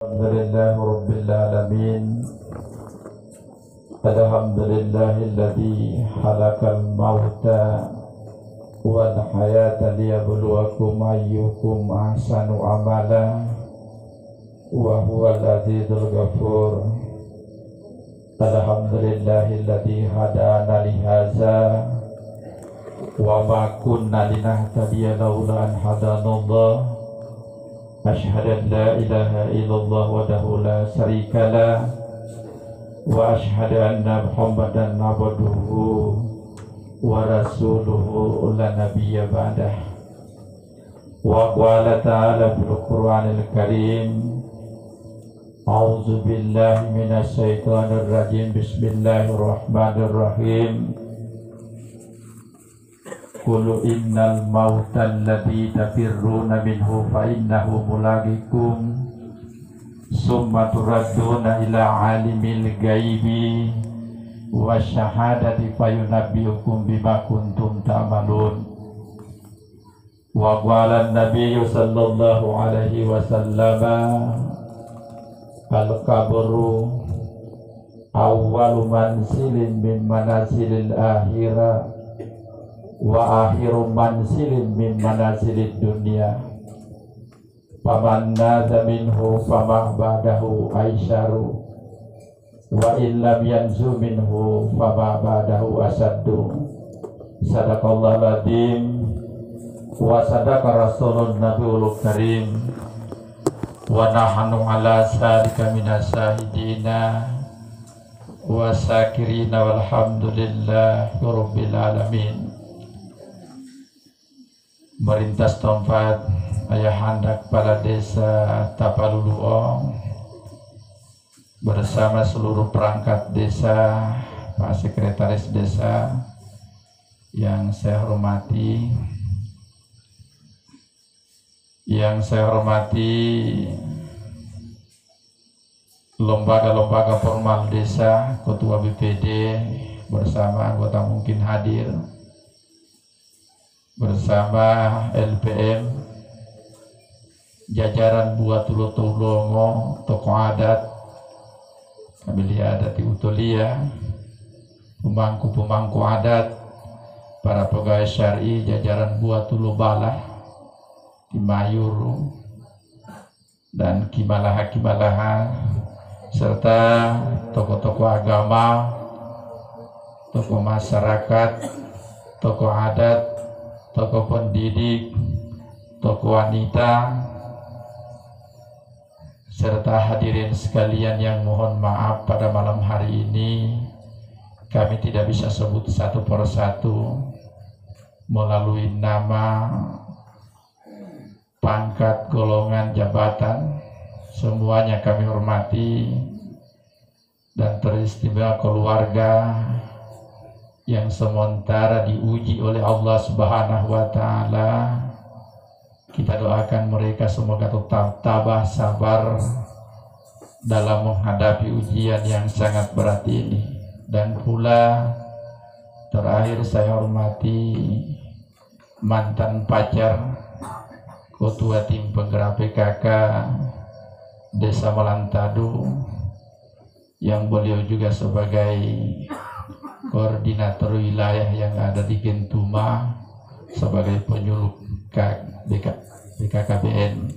Alhamdulillah Rabbil Alamin. Alhamdulillahilladzi khalaqal mauta wal hayata liyabluwakum ayyukum ahsanu amala wa huwal azizul ghafur. Alhamdulillahilladzi hadana li hadza wa ma kunna linahtadiya laula an hadanallah. Asyhadu an la ilaha illallah wahdahu la syarika lah wa asyhadu anna Muhammadan abduhu wa rasuluhu la nabiyya ba'dah. Wa qala ta'ala fil Qur'anil Karim, a'udzu billahi minasy syaithanir rajim. Bismillahirrahmanirrahim. Qul innal mautal ladzi tafirruna minhu fa innahu mulaqikum summa turadduna ila alimil ghaibi wasyahadati fayunabbiukum bima kuntum ta'malun. Wa qala an-nabiyyu sallallahu alaihi wasallam, al-qabru awwalu manzilin min manazilil akhirah wa akhiru manzilin min manazilid dunya. Faman nada minhu fama ba'dahu aisyaru wa illam yanzu minhu fama ba'dahu asaddu. Sadaqallahul adzim wa sadaqa rasulun nabiyul karim wa nahnu ala salika minas syahidina wa sakirina walhamdulillahi rabbil alamin. Merintas tempat ayahanda kepala desa Tapaluluong bersama seluruh perangkat desa, Pak Sekretaris Desa yang saya hormati, lembaga-lembaga formal desa, Ketua BPD bersama anggota mungkin hadir, bersama LPM, jajaran Buatulotulongo, tokoh adat, Kamilia adat Utolia, pemangku adat, para pegawai syar'i, jajaran Buatulobalah, Timayuru, dan Kimalaha, serta tokoh-tokoh agama, tokoh masyarakat, tokoh adat, tokoh pendidik, tokoh wanita, serta hadirin sekalian yang mohon maaf pada malam hari ini kami tidak bisa sebut satu persatu melalui nama, pangkat, golongan, jabatan. Semuanya kami hormati, dan teristimewa keluarga yang sementara diuji oleh Allah Subhanahu wa Ta'ala. Kita doakan mereka semoga tetap tabah sabar dalam menghadapi ujian yang sangat berat ini. Dan pula terakhir saya hormati mantan pacar Ketua Tim Penggerak PKK Desa Melantadu, yang beliau juga sebagai koordinator wilayah yang ada di Gentuma, sebagai penyuluh BKKBN.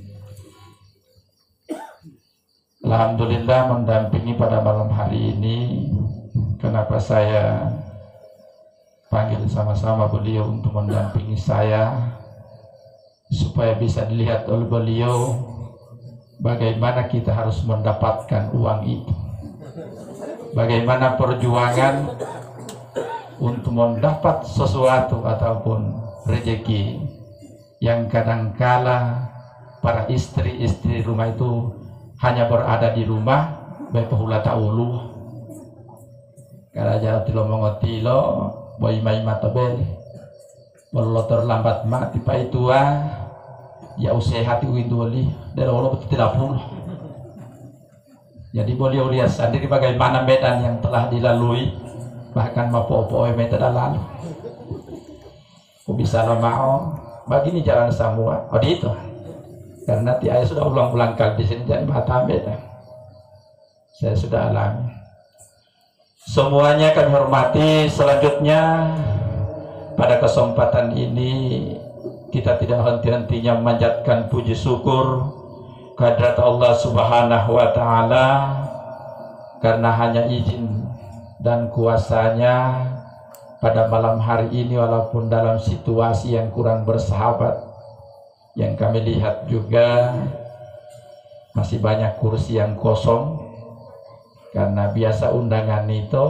Alhamdulillah mendampingi pada malam hari ini. Kenapa saya panggil sama-sama beliau untuk mendampingi saya, supaya bisa dilihat oleh beliau bagaimana kita harus mendapatkan uang itu, bagaimana perjuangan untuk mendapat sesuatu ataupun rezeki yang kadangkala para istri-istri rumah itu hanya berada di rumah baik pahula taulu karaja tilo mongotilo boy mai matabel bollo terlambat mati pa itua ya usehati winduli dari Allah tidak pun. Jadi beliau lihat sendiri bagaimana medan yang telah dilalui, bahkan mapo-po medan lalu. Ku bisa lemao begini jalan semua. Oh itu Karena saya sudah ulang-ulang kali di sini jadi Batambe. Saya sudah alami. Semuanya kami hormati. Selanjutnya pada kesempatan ini kita tidak henti-hentinya memanjatkan puji syukur kehadirat Allah Subhanahu wa taala karena hanya izin dan kuasanya pada malam hari ini walaupun dalam situasi yang kurang bersahabat yang kami lihat juga masih banyak kursi yang kosong karena biasa undangan itu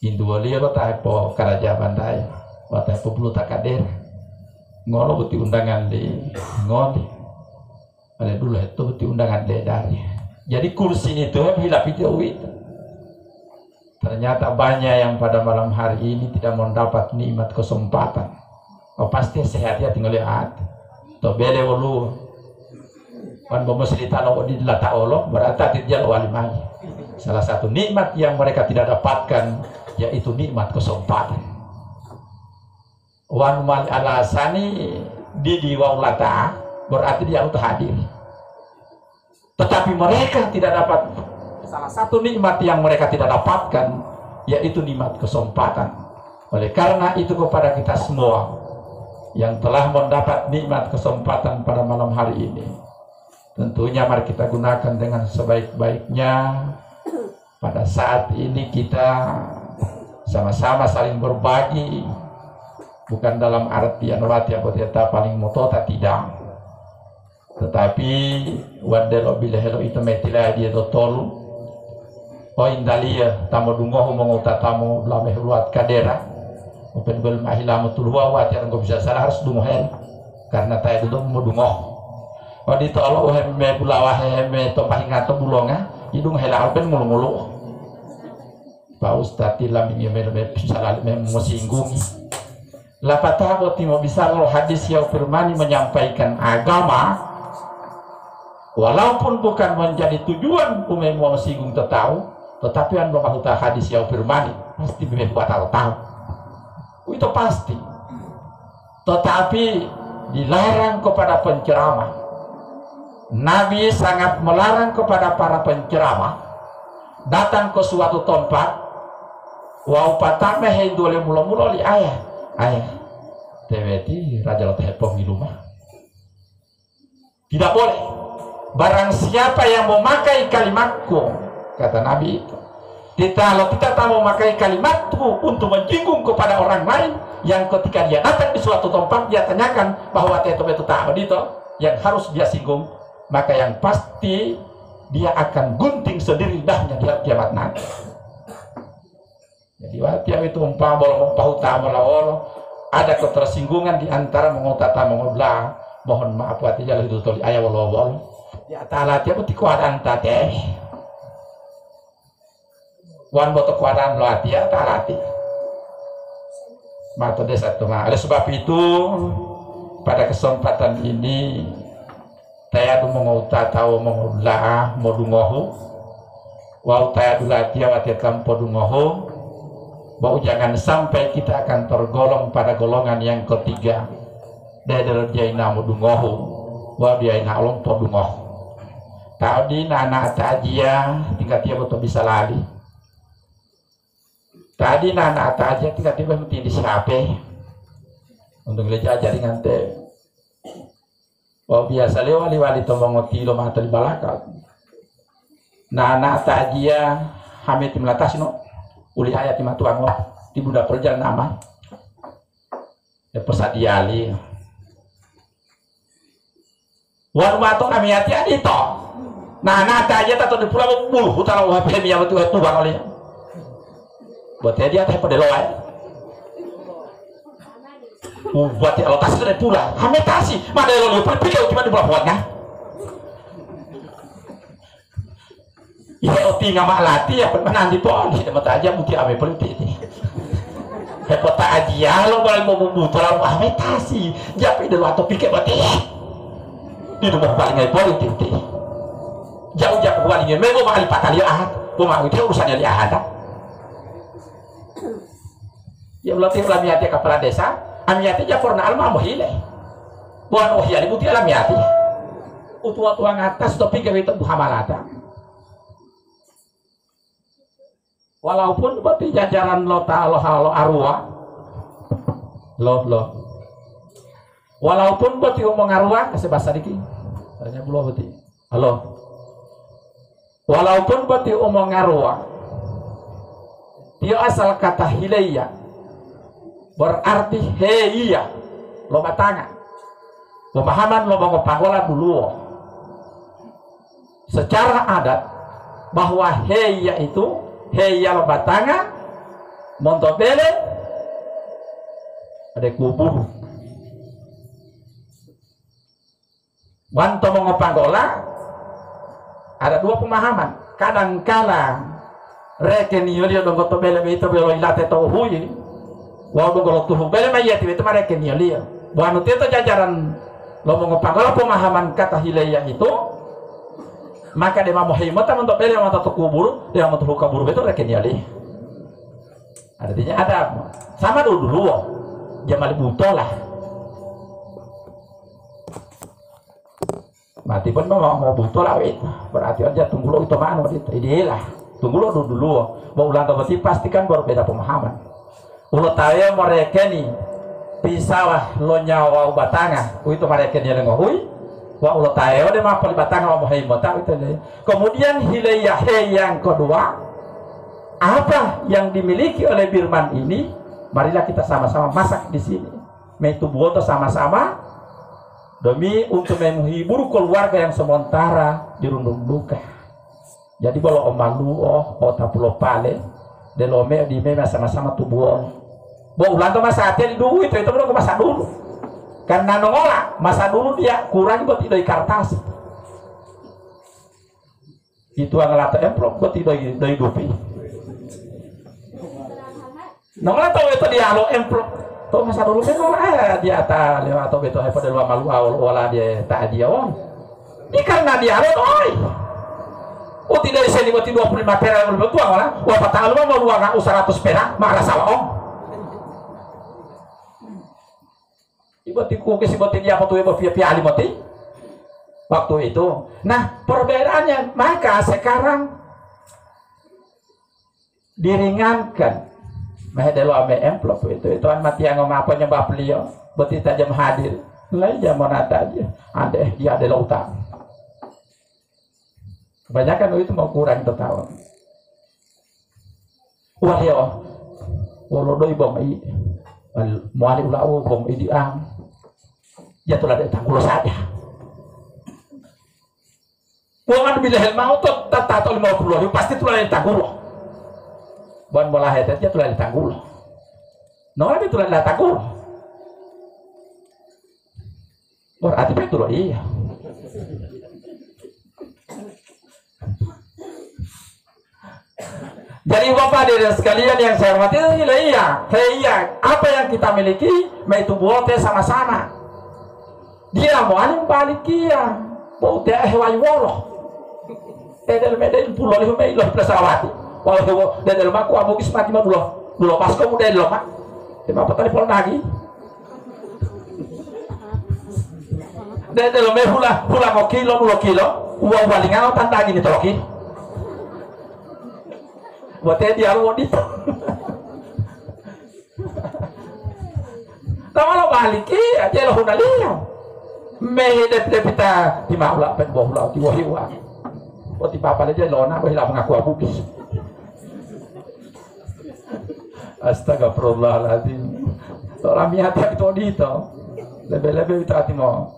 Induali lo tak po kerajaan tay watai po bulu tak kader ngolo buti undangan di ngoli ada dulu itu buti undangan di dari jadi kursi itu hilap itu ternyata banyak yang pada malam hari ini tidak mendapat nikmat kesempatan. Oh pasti sehat ya tinggal lihat to bele wolu kan bomo cerita lo di lata Allah berarti dia wali mai salah satu nikmat yang mereka tidak dapatkan yaitu nikmat kesempatan wan mal alasani di waulata berarti dia untuk hadir tetapi mereka tidak dapat salah satu nikmat yang mereka tidak dapatkan yaitu nikmat kesempatan. Oleh karena itu kepada kita semua yang telah mendapat nikmat kesempatan pada malam hari ini, tentunya mari kita gunakan dengan sebaik-baiknya. Pada saat ini kita sama-sama saling berbagi, bukan dalam artian wati aboteta paling motota tidak, tetapi wadelo bilehelo itu metilah dia tolu. Oh indalia tamu dungoh mengutat tamu lameh luat kadera open bel mahilamu tulwa wati yang bisa salah harus dungohen karena tay duduk mau dungoh oh di tolo hemme pulawa hemme tompahingato bulonga hidung hela open mulu-mulu Pak Ustadz tilam ingin salah memosinggungi lapatah boti mau bisa kalau hadis yang firmani menyampaikan agama walaupun bukan menjadi tujuan umum mau singgung tahu tetapi an belum tahu hadis yang firmani pasti memang buat tahu itu pasti tetapi dilarang kepada penceramah. Nabi sangat melarang kepada para penceramah datang ke suatu tempat wa upatame hendole mula-mula li ayah teweti raja lo tehpong di rumah tidak boleh. Barang siapa yang memakai kalimatku kata Nabi itu kalau kita tak memakai kalimatku untuk menyinggung kepada orang lain yang ketika dia datang di suatu tempat dia tanyakan bahwa itu tahu itu yang harus dia singgung maka yang pasti dia akan gunting sendiri lidahnya di hari kiamat nanti. Jadi waktu itu ada ketersinggungan di antara mengutata mengulah mohon maaf waktu jalan itu toli ayah walau ya ta'ala tiap putih kuadaan tadi wan boto kuadaan lo hati ya ta'ala hati mata desa tengah. Oleh sebab itu pada kesempatan ini saya menguta tahu mengulah modungohu wau saya dulu dia waktu kamu modungohu bahwa jangan sampai kita akan tergolong pada golongan yang ketiga dari dia ina modungohu wau dia ina olong podungohu tadi nana tajia tinggal dia betul bisa lari tadi nana tajia tinggal dia mesti disiape untuk belajar jaringan teh wau biasa wali-wali tomongoti lo mata di balakat nana tajia hamid melatas no uli ayat di matuang di budak perjalanan nama ya persadiali wan matung kami hati-hati toh nah tajia tato di pulau bulu hutang HP yang betul itu bang oleh buat dia teh pada loai buat dia alokasi dari pula hametasi mana lo berpikir cuma di pulau buatnya iya oti ngamak lati ya nanti pohon kita mata aja mungkin ame peliti ini hebat aja lo balik mau butuh lalu hametasi jadi dulu atau pikir mati di rumah paling ngai politik jauh-jauh paling ngai mau makan patah lihat mau itu urusannya lihat ya berarti lamiati kepala desa amiati ja purna alma mohile buan ohia di buti lamiati utua-tua ngatas tapi gawe itu buhamalata. Walaupun berarti jajaran lo ta'ala halo arwah. Lo. Walaupun berarti ngomong arwah kasih bahasa dikit. Tanya belum berarti. Halo. Walaupun berarti ngomong arwah. Dia asal kata hilaiya. Berarti heiya. Lo batanga. Pemahaman lo mau pagola dulu. Secara adat bahwa heiya itu heiya lo batanga montobele ada kubur. Wanto mau pagola ada dua pemahaman. Kadang-kala rekeni yo dong goto bele itu belo ilate to huyi. Wa dong goto tuh bele mayati itu rekeni yo dia. Bukan itu jajaran lo mau pagola pemahaman kata hilaiya itu. Maka dia mau himata untuk beli yang mau kubur, dia mau kubur itu rekeni ali. Artinya ada sama dulu jamal buto lah. Mati pun mau buto lah itu. Berarti aja tunggu lo itu mana itu ide lah. Tunggu lo dulu. Mau ulang tahun pastikan baru beda pemahaman. Ulo tahu mereka nih pisah lo nyawa batanga, itu mereka nih lengohui. Wa Allah ta'ala dia mapal batang wa muhaimata itu. Kemudian hilaiya yang kedua, apa yang dimiliki oleh Birman ini, marilah kita sama-sama masak di sini. Metubuoto sama-sama demi untuk menghibur keluarga yang sementara dirundung duka. Jadi kalau omalu tapulo pale delome di me sama-sama tubuh. Bo ulang tuh masa hati dulu itu belum ke masa dulu. Karena nongola masa dulu dia kurang buat tidak kartas itu ngelata emplok buat tidak hidupi nongola tahu itu dia lo emplok tuh masa dulu kan nongola dia tak lewat atau betul pada luar malu awal wala dia tak dia ini karena dia lo oh tidak bisa buat 25 perak yang lebih tua wala wah patah lu mau luar usaha 100 perak marah salah Ibu dia apa tuh pia alimoti waktu itu. Nah perbedaannya maka sekarang diringankan. Mahedelo ame emplop itu mati yang ngomong apa nyembah beliau beti tajam hadir lain jam monata aja ada dia adalah utang. Kebanyakan itu mau kurang tahun. Wah ya, walau doi bom i, muali ulau bom i diang. Ya tulah ada tanggulo saja. Wangan bila hal mau tuh tata atau 50 pasti tulah ada tanggulo. Bukan bola head aja tulah ada tanggulo. Nolak itu tulah ada tanggulo. Berarti betul iya. Jadi bapak dan sekalian yang saya hormati iya, apa yang kita miliki, itu buatnya sama-sama. Dia mau alim balik kia, mau teh hewan woloh. Dalam medan pulau lima ilah pesawat. Walau dalam aku abu kismat lima pulau pas kamu dalam mak, lima petani pulau lagi. Dalam pula mau kilo 2 kilo, uang balingan tanda gini tolong. Buatnya dia mau di. Tapi lo balik kia, dia lo hunaliau. Mehidap kita di maula pen bohlau di wahiwa. Oh di papa aja lona wahilah mengaku abubis. Astagfirullahaladzim. Orang hati itu dito. Lebih-lebih itu hati mau.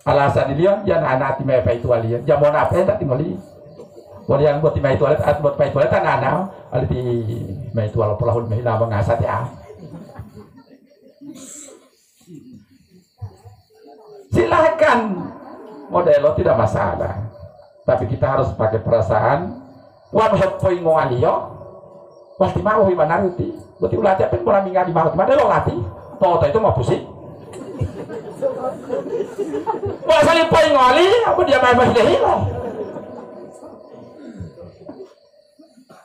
Alasan dia jangan anak timai apa itu alien. Jamon apa yang tak timoli. Kalau yang buat timai toilet atau buat timai toilet anak alih di timai toilet pelahul mehilah mengasat ya. Silakan model lo tidak masalah, tapi kita harus pakai perasaan. Wan hepoi ngoalio, pasti mau gimana nanti. Berarti ulah cepet mulai minggu di malam mana lo latih, toto itu mau pusing. Wah saling poi ngoali, apa dia main hilo?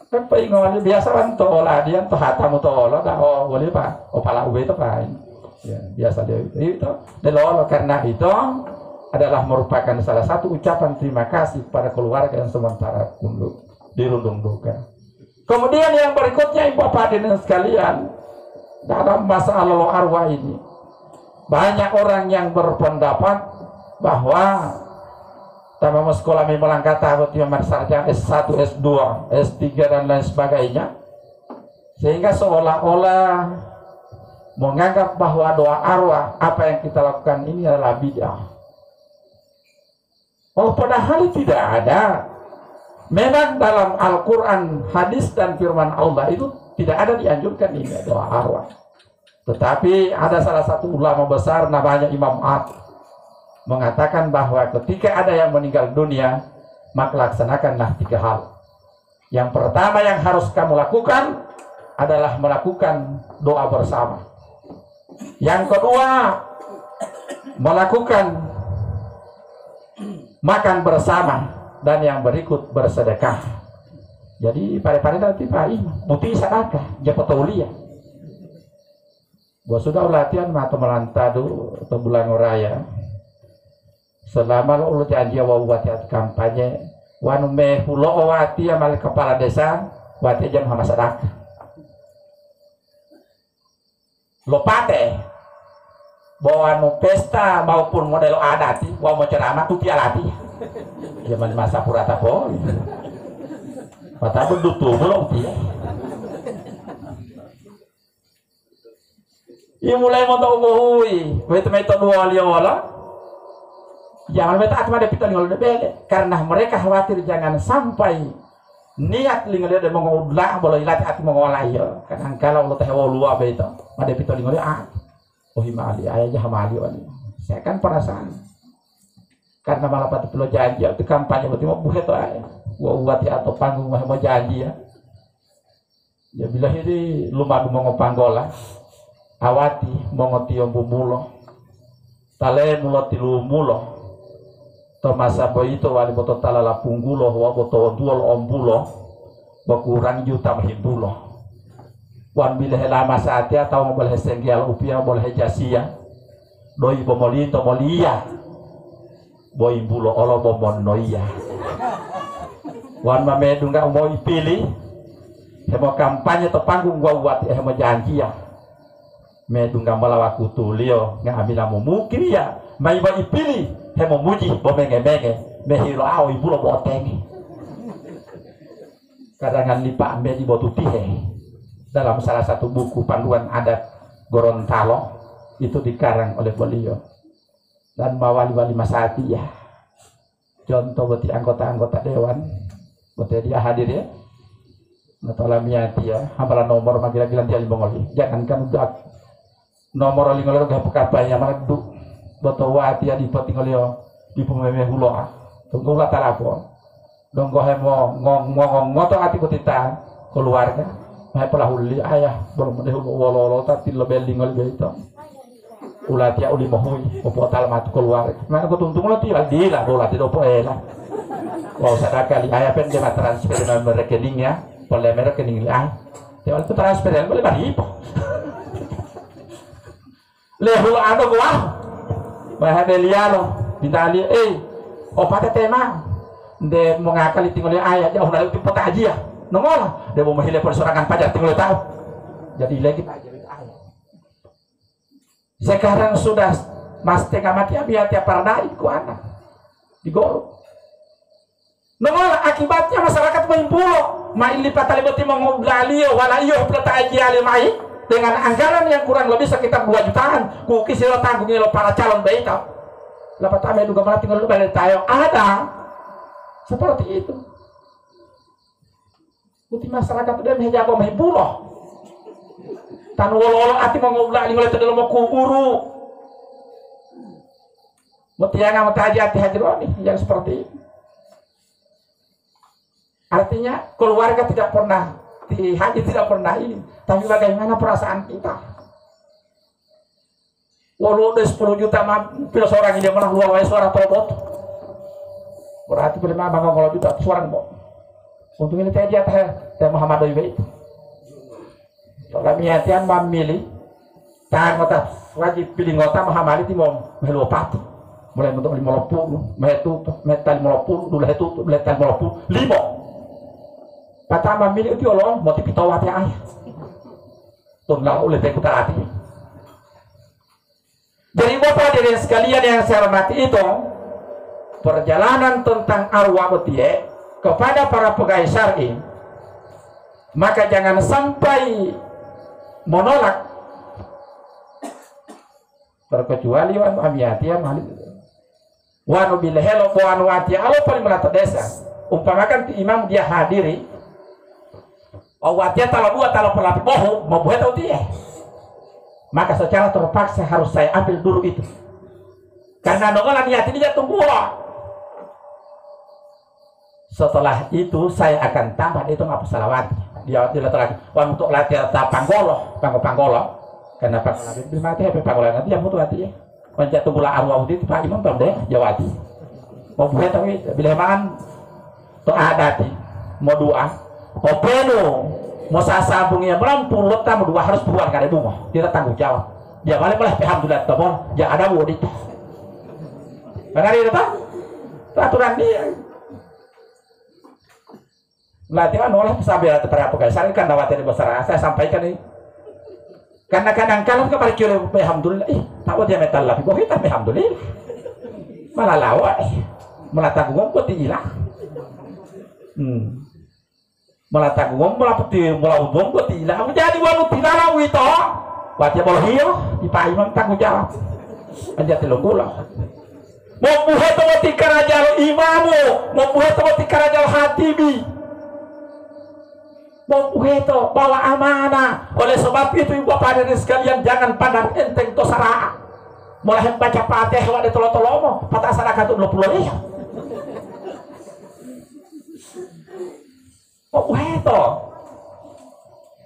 Kan poi ngoali biasa kan tola dia toh hatamu tola, dah boleh pak, pala ube itu pak. Ya, biasa dia itu delolo karena itu adalah merupakan salah satu ucapan terima kasih pada keluarga yang sementara dirundung duka. Kemudian yang berikutnya, Ibu Bapak hadirin sekalian, dalam masalah arwah ini banyak orang yang berpendapat bahwa tamam sekolah memang kata sarjana S1, S2, S3 dan lain sebagainya, sehingga seolah-olah menganggap bahwa doa arwah apa yang kita lakukan ini adalah bid'ah. Oh, padahal tidak ada. Memang dalam Al-Quran, hadis dan firman Allah itu tidak ada dianjurkan ini doa arwah. Tetapi ada salah satu ulama besar namanya Imam Ad mengatakan bahwa ketika ada yang meninggal dunia, maka laksanakanlah 3 hal. Yang pertama yang harus kamu lakukan adalah melakukan doa bersama. Yang kedua, melakukan makan bersama, dan yang berikut bersedekah. Jadi pada nanti Pak Imam muti sadakah japa tauliah. Gua sudah latihan mata melantadu atau bulan raya. Selama lo janji wawati kampanye wanu me hulo wati amal kepala desa wati jam hama sadakah. Lo pate bahwa no pesta maupun model adat, mau ceramah tuh tialati. Zaman masa purata po. Mata berdua belum dia. Ia mulai mau tahu bohui, betul dua liawala. Jangan minta atma depita ninggal debele, karena mereka khawatir jangan sampai niat lingal dia mengudlah boleh ilat hati mengolaya. Karena kalau Allah tahu luar begitu, ada depita ninggal dia. Oh himali, ayah hamali wani. Saya kan perasaan. Karena malah pada perlu janji, itu kampanye berarti mau buat itu ayah. Gua buat atau panggung mau janji ya. Ya bila ini lumadu mau ngopanggola, awati mau ngotio bumulo, tale mulo tilu mulo. Tomasa boy itu wali boto talala punggulo, wa boto duol ombulo, berkurang juta mahimbulo. Wan bileh lama saatnya atau boleh senggial upia boleh jasia doi bomolito molia boy bulo olo bomon noia wan mamedu nggak mau pilih hemo kampanye atau panggung gua buat hemo janji ya medu nggak malah aku tulio nggak ambil namu mungkin ya mai boy pilih hemo muji bomenge mehiro awi bulo boteng kadang lipa medi botutihe. Dalam salah satu buku panduan adat Gorontalo itu dikarang oleh beliau dan mawali-wali masati ya. Contoh beti anggota-anggota dewan, beti dia hadir ya. Natolamiati ya, hamalan nomor magila-gilan dia limbongoli. Jangan kan udah nomor lingolio gak pekapanya maladuk. Botowati ya dipotingolio di pememe huloa. Tunggu lah talapon. Donggo hemo ngomong ngoto ati kutita keluarga. Mai pelahuli ayah belum deh wololo tapi lebih lingol begitu. Ulat ya uli mohui popotal mat keluar. Mana ko tuntung lo tial di lah bola tidak poela. Wow sadaka li ayah pen dia transfer dengan rekeningnya, boleh rekening li ayah. Dia itu transfer boleh bari po. Lehu ano gua. Mahadeliano bintali opate tema. De mengakali tinggal ayah jauh dari pota aja ya. Nongol, dia mau menghilangkan persorangan pajak tinggal tahu. Jadi lagi pajak itu ayah. Sekarang sudah mas tengah mati biar tiap parda itu anak digorok. Nongol akibatnya masyarakat main pulau, main lipat tali beti mengoblaliyo, walayo pelata aji alimai dengan anggaran yang kurang lebih sekitar 2 jutaan. Kukis lo tanggung lo para calon bayi tau. Lapat ame juga malah tinggal lu balik tayo ada seperti itu. Kuti masyarakat udah menjaga main pulau. Tan wolo-wolo ati mengoblali ngoleh tadi lo mau kuburu. Mutianga mutaji hati hajroni yang seperti itu. Artinya keluarga tidak pernah di haji tidak pernah ini, tapi bagaimana perasaan kita? Walau udah 10 juta mampir seorang ini malah luar wae suara tobot. Berarti bagaimana bangga kalau juta suara kok. Untuk ini tadi teh Muhammad Ibe itu. Kalau miatian memilih tahan ngota wajib pilih ngota Muhammad itu mau melopati. mulai bentuk 50 metal 50 dulu itu metal 50 limo pertama milik itu Allah mau dipitawati ayah tunggal oleh tekutati. Jadi Bapak hadirin sekalian yang saya hormati, itu perjalanan tentang arwah betie kepada para pegawai syar'i, maka jangan sampai menolak, terkecuali wan amiyati malik wanu bilhelo wanu wati alo paling melata desa umpamakan ti imam dia hadiri awatia talo dua talo pelapi bohong mau buat atau dia, maka secara terpaksa harus saya ambil dulu itu karena nongolan niat ini dia tunggu lah. Setelah itu saya akan tambah itu ngapa salawat dia lagi untuk latihan panggolo karena panggolo mati apa panggolo nanti yang butuh hati ya panjat tunggulah arwah itu Pak Imam tam deh jawati mau buat tapi bila man to adati mau doa mau penuh mau sasabungnya merampung letak mau dua harus buat kada bunga dia tanggung jawab dia balik alhamdulillah tabon dia ada wudit benar itu Pak aturan dia latihan oleh sambil para pegawai saya kan dawat dari besar saya sampaikan ini karena kadang-kadang kemarin kira alhamdulillah tahu dia metal lagi boh kita alhamdulillah malah lawa malah tanggung buat hilang malah tanggung malah peti malah ubung buat hilang jadi walau tidak lalu itu wajah boh hiyo di Pak Imam tanggung jawab aja telunggulah mau buat tempat kerajaan imamu mau buat tempat kerajaan hatibi itu bawa amanah. Oleh sebab itu ibu bapak hadirin sekalian jangan pandang enteng to sara. Mulai baca Fatihah wa tolo-tolomo, patah sarakat 20 ribu. Itu.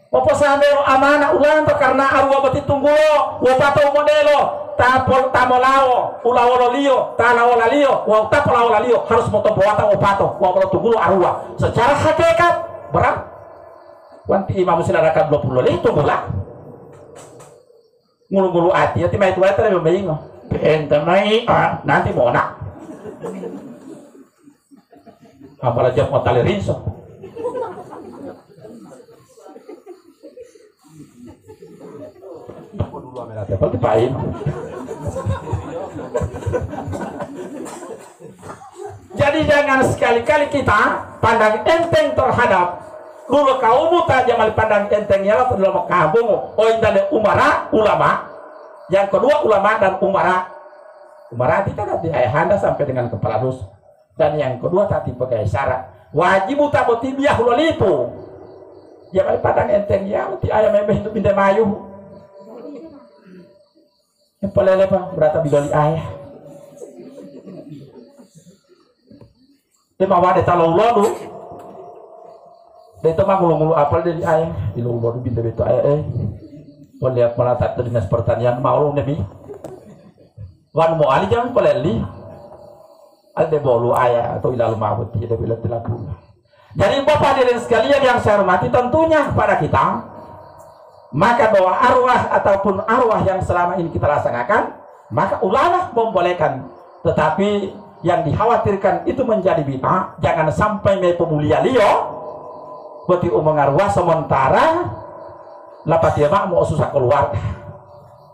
Apa samero amanah ulang to karena arwah beti tunggulo, wa pato modelo, tamolao, ulawolo lio, talawala lio, wa tapolawala lio harus moto buatan opato, wa tunggulo arwah. Secara hakikat berat wanti imam silarakan 20 lih tunggulah ngulu-ngulu hati ya timai tua itu lebih bingung pentemai nanti mau nak apalah jam mau tali rinso seperti Pak Imam jadi jangan sekali-kali kita pandang enteng terhadap dulu kaum muta jamal pandang entengnya lah dalam kampung indah umara ulama yang kedua ulama dan umara tidak nanti ayahanda sampai dengan kepala dusun dan yang kedua tadi pakai syarat wajib uta botibiah ulalipu jamal pandang entengnya ti ayam memeh itu pindah mayu yang pelele pak berata bidoli ayah tema wadah talau lalu itu mah ngulu-ngulu apal dari ayah di luar bintu itu ayah lihat melatat dinas pertanian mau nabi wan mau ali jangan peleli ada bolu ayah atau ilal mabut tidak bila tidak pula. Jadi bapak hadirin sekalian yang saya hormati tentunya pada kita maka bahwa arwah ataupun arwah yang selama ini kita laksanakan maka ulama membolehkan tetapi yang dikhawatirkan itu menjadi bid'ah jangan sampai mepemulia liyo berarti mengarwah sementara lapat dia mau susah keluar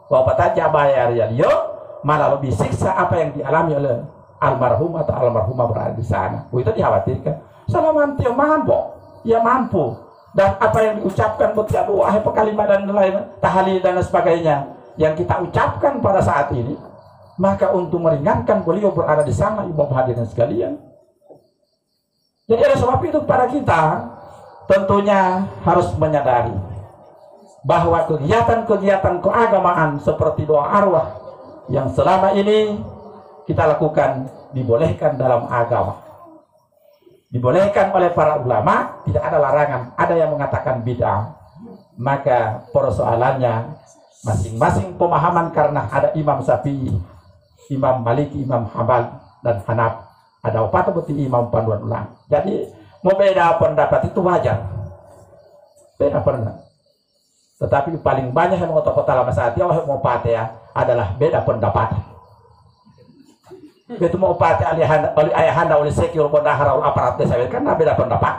bapak aja bayar ya dia malah lebih siksa apa yang dialami oleh almarhum atau almarhumah berada di sana itu dikhawatirkan selama dia mampu dan apa yang diucapkan buat doa kalimat dan lain tahlil dan sebagainya yang kita ucapkan pada saat ini maka untuk meringankan beliau berada di sana ibu hadirin sekalian jadi oleh sebab itu para kita tentunya harus menyadari bahwa kegiatan-kegiatan keagamaan seperti doa arwah yang selama ini kita lakukan dibolehkan dalam agama, dibolehkan oleh para ulama, tidak ada larangan. Ada yang mengatakan bid'ah, maka persoalannya masing-masing pemahaman karena ada Imam Syafi'i, Imam Maliki, Imam Hambal dan Hanaf, ada opat seperti Imam panduan ulang. Jadi mau beda pendapat itu wajar, beda pendapat. Tetapi paling banyak yang mau kota lama saat ini mau Fatihah adalah beda pendapat. Itu mau upati oleh ayahanda oleh sekir bendahara oleh aparat desa kan beda pendapat.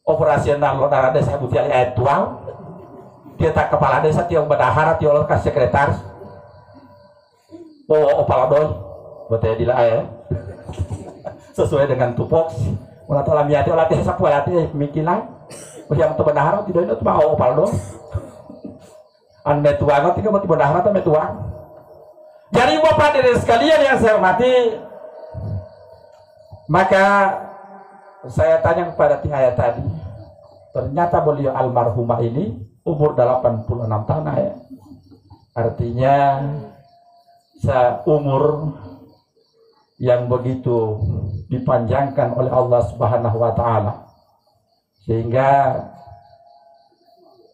Operasional bendahara desa buti oleh ayat tuang. Dia tak kepala desa tiang bendahara tiang oleh sekretaris. Oh kepala doi, buat dia dila ayah. Sesuai dengan tupoks. Ulah tu alami hati olah desa puas hati mikilan. Yang tu bendahara tidak itu mau kepala doi. Anda tuang tiga mati bendahara tu tuang. Jadi bapak dan sekalian yang saya hormati, maka saya tanya kepada ayah tadi, ternyata beliau almarhumah ini umur 86 tahun ya. Artinya seumur yang begitu dipanjangkan oleh Allah Subhanahu wa taala. Sehingga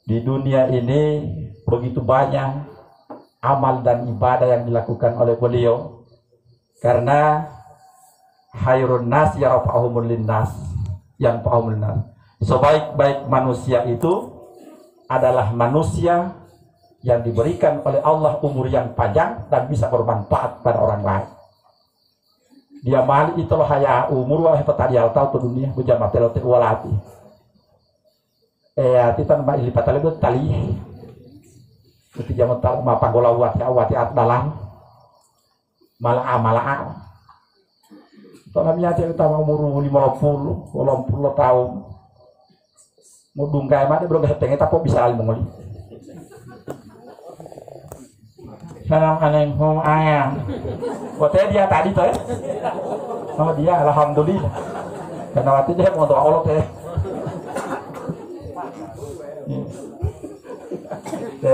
di dunia ini begitu banyak amal dan ibadah yang dilakukan oleh beliau, karena khairun nas yarfa'uhumul linnas yang fa'umul nas. Sebaik-baik manusia itu adalah manusia yang diberikan oleh Allah umur yang panjang dan bisa bermanfaat pada orang lain. Dia mali itulah haya umur wa petadi tahu tu dunia bujama telote walati. Titan ma ilipat tali ketika mental mapa gola wati at dalam malah Tolongnya dia utama umur 50 tahun mau dungkai mah dia belum ketengah tapi bisa alim mengoli Assalamualaikum ayam buatnya dia tadi tuh ya oh dia alhamdulillah karena waktu dia mau doa Allah teh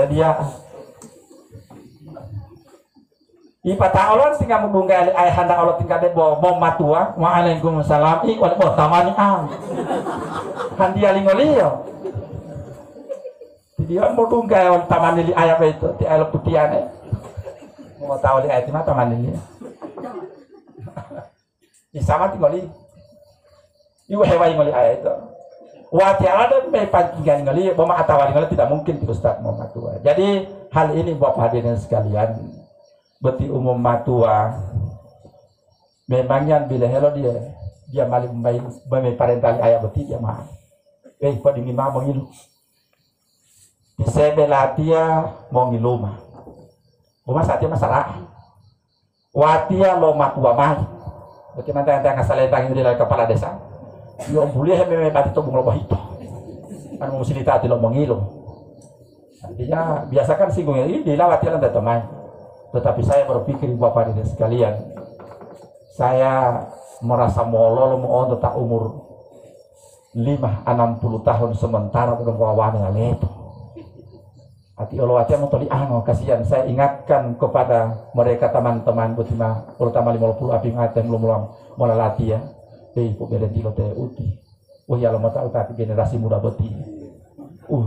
dia ipata Allah tinggal membungkai ayah handa Allah tinggal de bawa matua waalaikumsalam wal tamani handi alingolio dia mau bungkai wal tamani li ayah itu di ayah putiane mau tahu li ayah itu mata tamani li sama tinggali iu hewa ngoli ayah itu wati ada mepanjangkan ngali bama atawali ngali tidak mungkin Ustaz mau matua. Jadi hal ini Bapak hadirin sekalian beti umum matua memangnya bila hello dia maling main parentali ayah beti dia mah pada ini mah mengilu di sebelatia mau ngilu mah bama saatnya masalah watia lo matua mah beti mantan ngasal tanggung di kepala desa yo boleh memang pati to bunga bahito kan mesti ditati lo mengilo artinya biasakan singgungnya ini dilawati lan teman tetapi saya berpikir Bapak dan sekalian saya merasa molol mau tak umur 60 tahun sementara belum bawa itu hati Allah hati mau tadi kasihan saya ingatkan kepada mereka teman-teman betima terutama 50 api ngaten belum mulai latihan kok beda di lote uti. Oh ya lama tahu tapi generasi muda beti.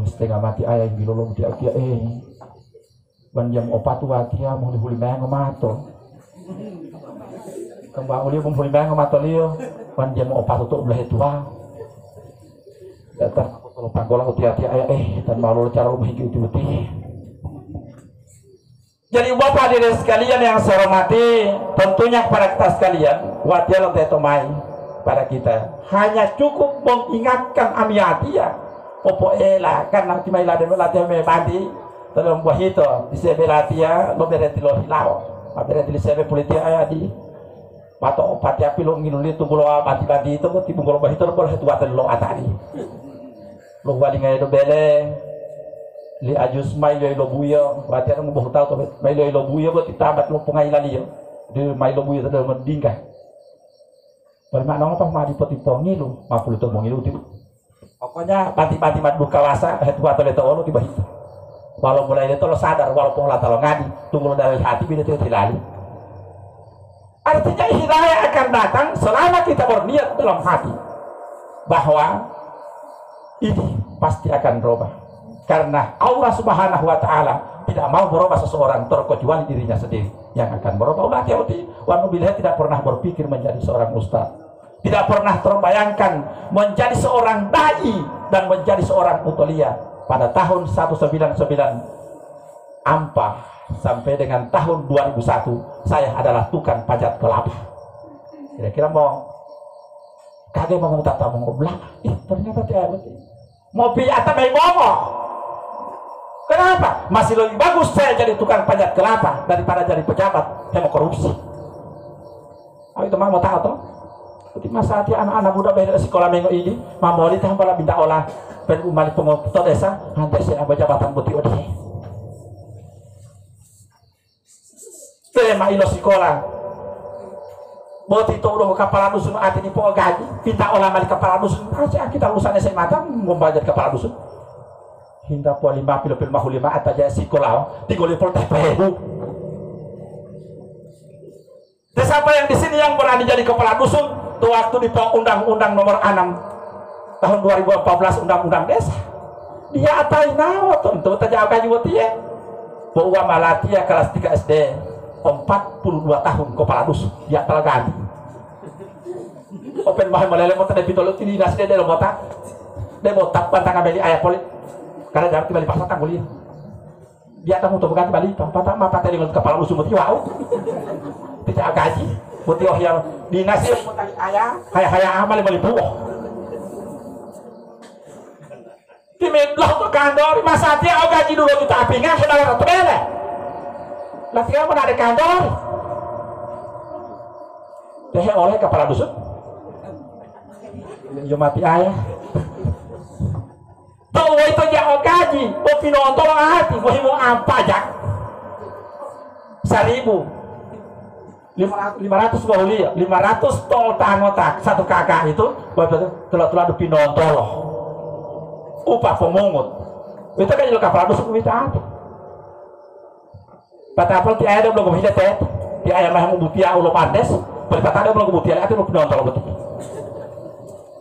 Setengah mati ayah yang bilolong dia ban jam opat tu atia mau dihuli meh ngamato. Kembang uli mau huli meh ngamato liyo. Ban jam opat tu belah tua. Datang kalau panggola uti-uti ayah dan malu cara rumah hiji uti-uti. Jadi Bapak hadirin sekalian yang saya hormati, tentunya kepada kita sekalian, wadiah lote tomai pada kita hanya cukup mengingatkan amiatia opo ela kan nanti mai laden latihan me bandi dalam buah itu di sebelatia lo berarti lo hilau berarti di sebe politik aya di pato pati api lo nginuli tunggu lo bandi itu ti bungkol buah itu lo boleh tuatan lo atari lo wali ngai do bele li ajus mai lo buyo berarti ada mau tahu to mai lo buyo berarti tabat lo pengaila liyo di mai lo buyo itu mendingkah bermakna apa mah dipoti-poti ngilu, mapul itu mau ngilu itu. Pokoknya panti-panti madu kawasa, itu atau itu ono tiba itu. Walau mulai itu lo sadar, walaupun lah kalau ngadi, tunggu lo dari hati bila itu hilali. Artinya hidayah akan datang selama kita berniat dalam hati bahwa ini pasti akan berubah. Karena Allah Subhanahu Wa Taala tidak mau berubah seseorang terkecuali dirinya sendiri yang akan berubah. Ulah hati-hati, bila tidak pernah berpikir menjadi seorang ustaz. Tidak pernah terbayangkan menjadi seorang dai dan menjadi seorang mutolia pada tahun 1999 Ampah sampai dengan tahun 2001 saya adalah tukang pajak kelapa. Kira-kira mau kagak mau tata mau belah, ternyata tidak betul. Mau piata mai bomo. Kenapa? Masih lebih bagus saya jadi tukang pajak kelapa daripada jadi pejabat yang mau korupsi. Itu mah mau tahu toh? Jadi masa hati anak-anak muda dari sekolah minggu ini, mau ditambah lah minta olah penumali pengotor desa, nanti saya jabatan putih odi. Tema ilo sekolah. Buat itu udah kepala dusun hati ini po gaji, minta olah mali kepala dusun aja kita lulusan SMA mata mau belajar kepala dusun. Hinda po 5 pil mahu 5 ataja sekolah 30 teh pehu. Siapa yang di sini yang berani jadi kepala dusun? Tuh waktu di Undang-Undang Nomor 6 tahun 2014 Undang-Undang Desa. Dia atai nawa tentu tajak gaji buat dia. Bahwa malatia kelas 3 SD 42 tahun kepala dusun dia telah ganti. Open mahal meleleh mau tadi pitolo tini nasi dia mau tak dia mau tak pantang ambil ayah polit karena jangan tiba-tiba pasang tanggulin dia tahu untuk ganti balik patah mah patah dengan kepala dusun mati wow tidak gaji mati oh yang di nasi mau tadi ayah amal balik buah timedlah untuk kantor masa dia oh gaji dulu kita apingan saudara atau bela latihan mana ada kantor teh oleh kepala dusun yo mati ayah tahu itu jangan gaji mau pinonton hati mau apa jak 1.500 bahuli 500 tol tangotak satu kakak itu telah ada pinonton loh upah pemungut itu kan juga kepala dusun kita apa patapal ti ayah belum kemudian teh ti ayah mah ngubutia ulo pandes berkata belum kemudian itu belum pinonton betul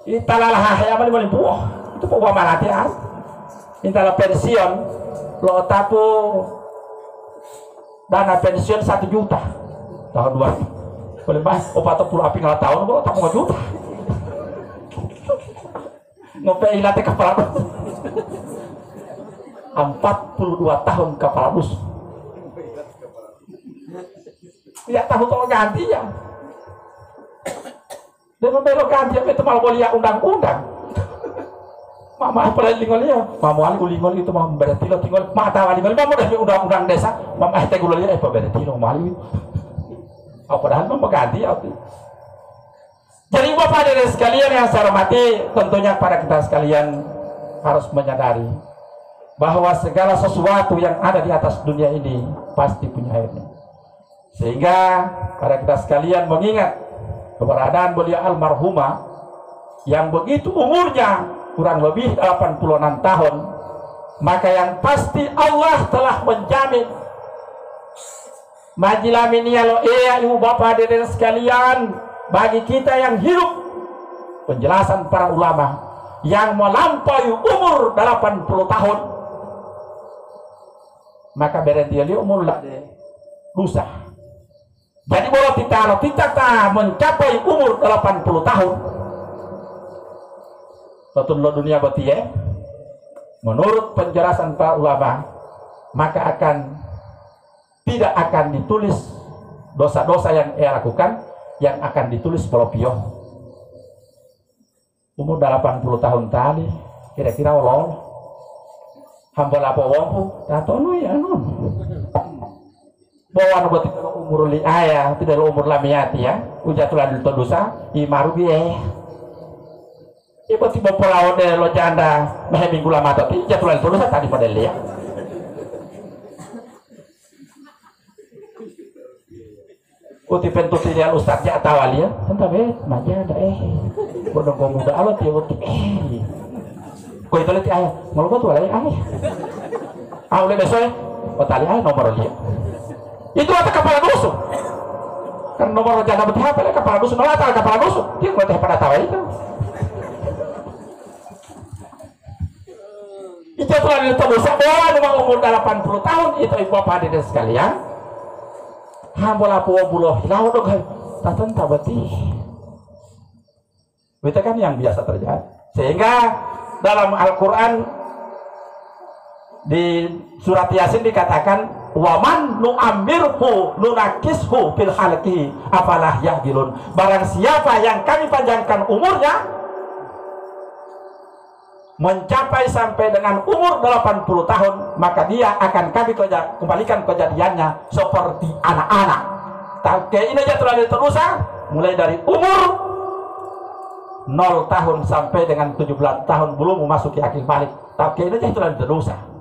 italalah ayah mah boleh buah itu buah malati ah intala pensiun lo tapu dana pensiun 1 juta tahun 2 boleh mas opat puluh api ngalah tahun lo tapu 1 juta ngope ilate kepala 42 tahun kepala dusun ya tahu tolong ganti ya dan membelok ganti itu malah boleh undang-undang mama apa lagi lingolnya mama ali lingol itu mama berarti lo tinggal mata ali lingol mama udah undang-undang desa mama teh gulanya apa berarti lo mali apa padahal mama ganti apa jadi bapak dan sekalian yang saya hormati tentunya pada kita sekalian harus menyadari bahwa segala sesuatu yang ada di atas dunia ini pasti punya akhirnya. Sehingga pada kita sekalian mengingat keberadaan beliau almarhumah yang begitu umurnya kurang lebih 86 tahun, maka yang pasti Allah telah menjamin majilaminiya lo ibu bapak dan sekalian bagi kita yang hidup penjelasan para ulama yang melampaui umur 80 tahun maka berarti dia umur lah rusak. Jadi kalau kita mencapai umur 80 tahun betul dunia berarti ya menurut penjelasan para ulama maka tidak akan ditulis dosa-dosa yang ia lakukan yang akan ditulis polopio umur 80 tahun tadi kira-kira Allah hamba lapo wongku tatono ya nun bawa buat umur li ayah tidak umur lamiati ya ujatulan itu dosa imarugi ibu tiba pelawan deh lo janda meh minggu lama tapi jatulan itu dosa tadi pada lihat uti pentu tidak ustaz ya tawali ya tentang maja ada bodong muda alat ya uti kau itu lihat ayah mau kau tuh ayah oleh besok tali ayah nomor dia itu ada kepala dusun karena nomor janda betih apa kepala dusun nomor ada kepala dusun dia nggak teh pada tahu itu telah dosa bola memang umur 80 tahun itu ibu bapak adik sekalian hambola pulau hilau dong tatan tabati itu kan yang biasa terjadi sehingga dalam Al-Quran Di surat Yasin dikatakan waman nu'ammirhu nunakishu fil khalqi afalah yaqilun. Barang siapa yang kami panjangkan umurnya mencapai sampai dengan umur 80 tahun, maka dia akan kami kembalikan kejadiannya seperti anak-anak. Tapi ini aja telah diterusan mulai dari umur 0 tahun sampai dengan 17 tahun belum memasuki akil balik. Tapi ini aja telah diterusan.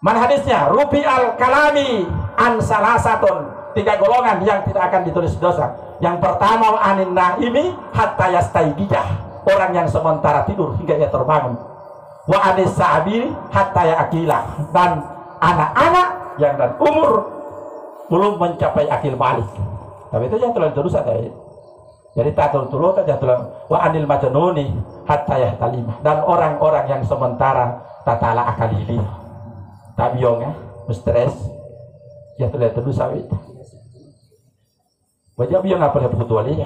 Mana hadisnya? Rubi al-kalami an salasatun. 3 golongan yang tidak akan ditulis dosa. Yang pertama anin naimi hatta yastaygijah. Orang yang sementara tidur hingga ia terbangun. Wa anis sabi hatta yaqilah. Dan anak-anak yang dan umur belum mencapai akil balik. Tapi itu yang telah diterusan ya. Jadi tak turut aja telah wa anil majnuni hatta yahtalimah. Dan orang-orang yang sementara tatala akalili. Tabiongnya, stres, ya terlihat dulu sawit. Wajah biong apa yang berketualinya?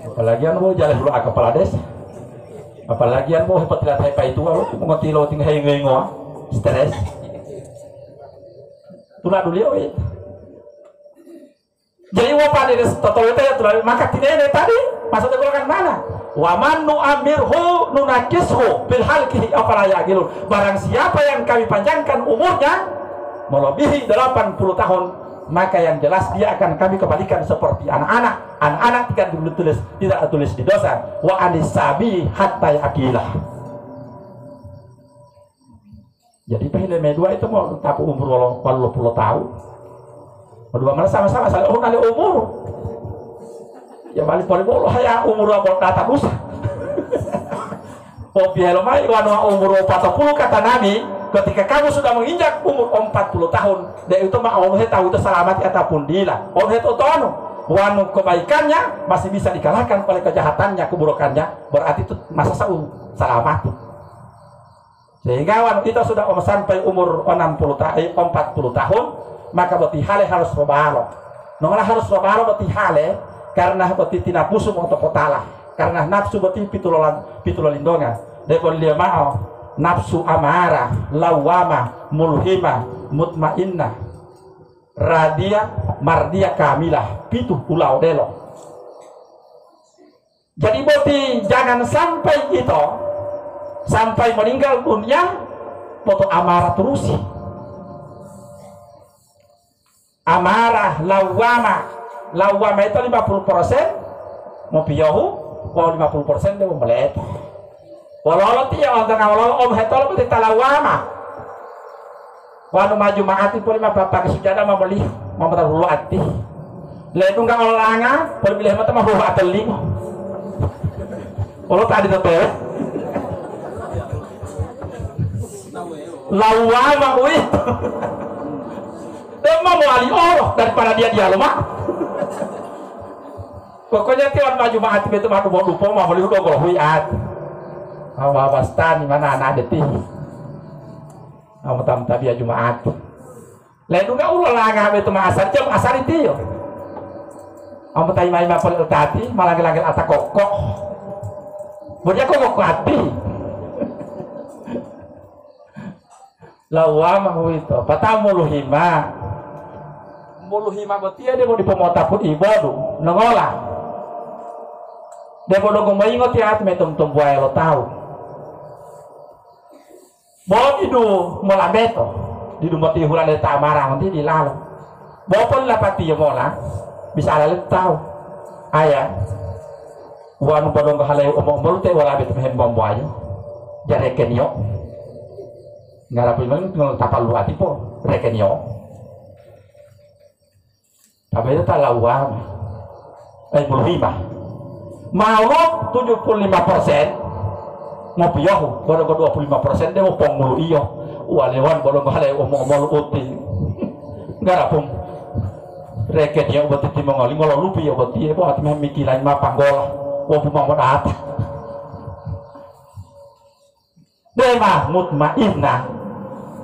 Apalagi anu mau jalan dulu ke kepala desa. Apalagi anu mau hebat lihat hepa itu, mau ngotilo tinggal hengengo, stres. Tuna dulu ya. Jadi wapa di total itu ya tulah maka tidak tadi maksudnya golongan mana? Wa man nu'amirhu nunakishu bil halqihi afala yaqilun. Barang siapa yang kami panjangkan umurnya melebihi 80 tahun, maka yang jelas dia akan kami kembalikan seperti anak-anak. Anak-anak tidak ditulis di dosa. Wa anisabi hatta yaqilah. Jadi pahileme dua itu mau tapu umur 80 tahun. Kedua mana sama-sama saling kali umur. Ya balik bolo hanya umur apa data busa. Oh biar mai wanu umur 40 kata Nabi, ketika kamu sudah menginjak umur 40 tahun, dia itu mah Allah tahu itu selamat ataupun dilah. Allah itu tahu wanu kebaikannya masih bisa dikalahkan oleh kejahatannya, keburukannya, berarti itu masa selamat. Sehingga wanu itu sudah sampai umur 40 tahun, maka berarti hale harus berbalok. Nonglah harus berbalok berarti hale karena berarti tina pusung untuk potala. Karena nafsu berarti pitulolindongan. Depon dia mau nafsu amarah, lawama, mulhima, mutmainnah, radia, mardia kamilah, pitu pulau delo. Jadi berarti jangan sampai itu sampai meninggal dunia foto amarah terusi. Amarah, lawama itu 50% mau piyahu, kalau 50% dia mau melihat. Walau tiap orang kalau om hetol berarti talawama. Walau maju maati pun 5 bapak kesujadah mau beli, mau berhulu hati. Lalu nggak olahanga, boleh pilih mata mau hulu atau lima. Kalau tadi teteh, lawama wih. Dia mau wali Allah daripada dia lemah. Pokoknya tiap maju maati itu mah lupa mau beli udah kalau huyat. Awal bastan mana anak detik. Awal tam dia Jumat. Lain juga ulah ngah itu mah asar jam asar itu yo. Awal tai mai mapol tadi malah lagi atak kokok. Bonya kokok hati. Lawama itu patamuluhima. Muluhima betia dia mau dipemota pun ibadah nengolah. Dia mau dong maingot ya metum buaya lo tahu. Bawa itu molabeto di rumah tihuran dari tamarang nanti di lalu. Bawa pun lapati ya mola bisa lalu tahu. Ayah, wanu bodong kehalai omong mulut teh wala betu main bom buaya. Jareken yo. Ngarapin mang tapal lu ati po reken yo. Tapi itu tak lawam. Mulhimah. Mau 75%. Mau piyahu, baru 25% dia mau pengmulu iyo. Walewan baru ngalai omong-omong uti. Garapum. Reket ya obat itu mengali ngolah lupi ya obat itu buat memikiran mah panggola. Wah pumang modat. Dema mutmainnah.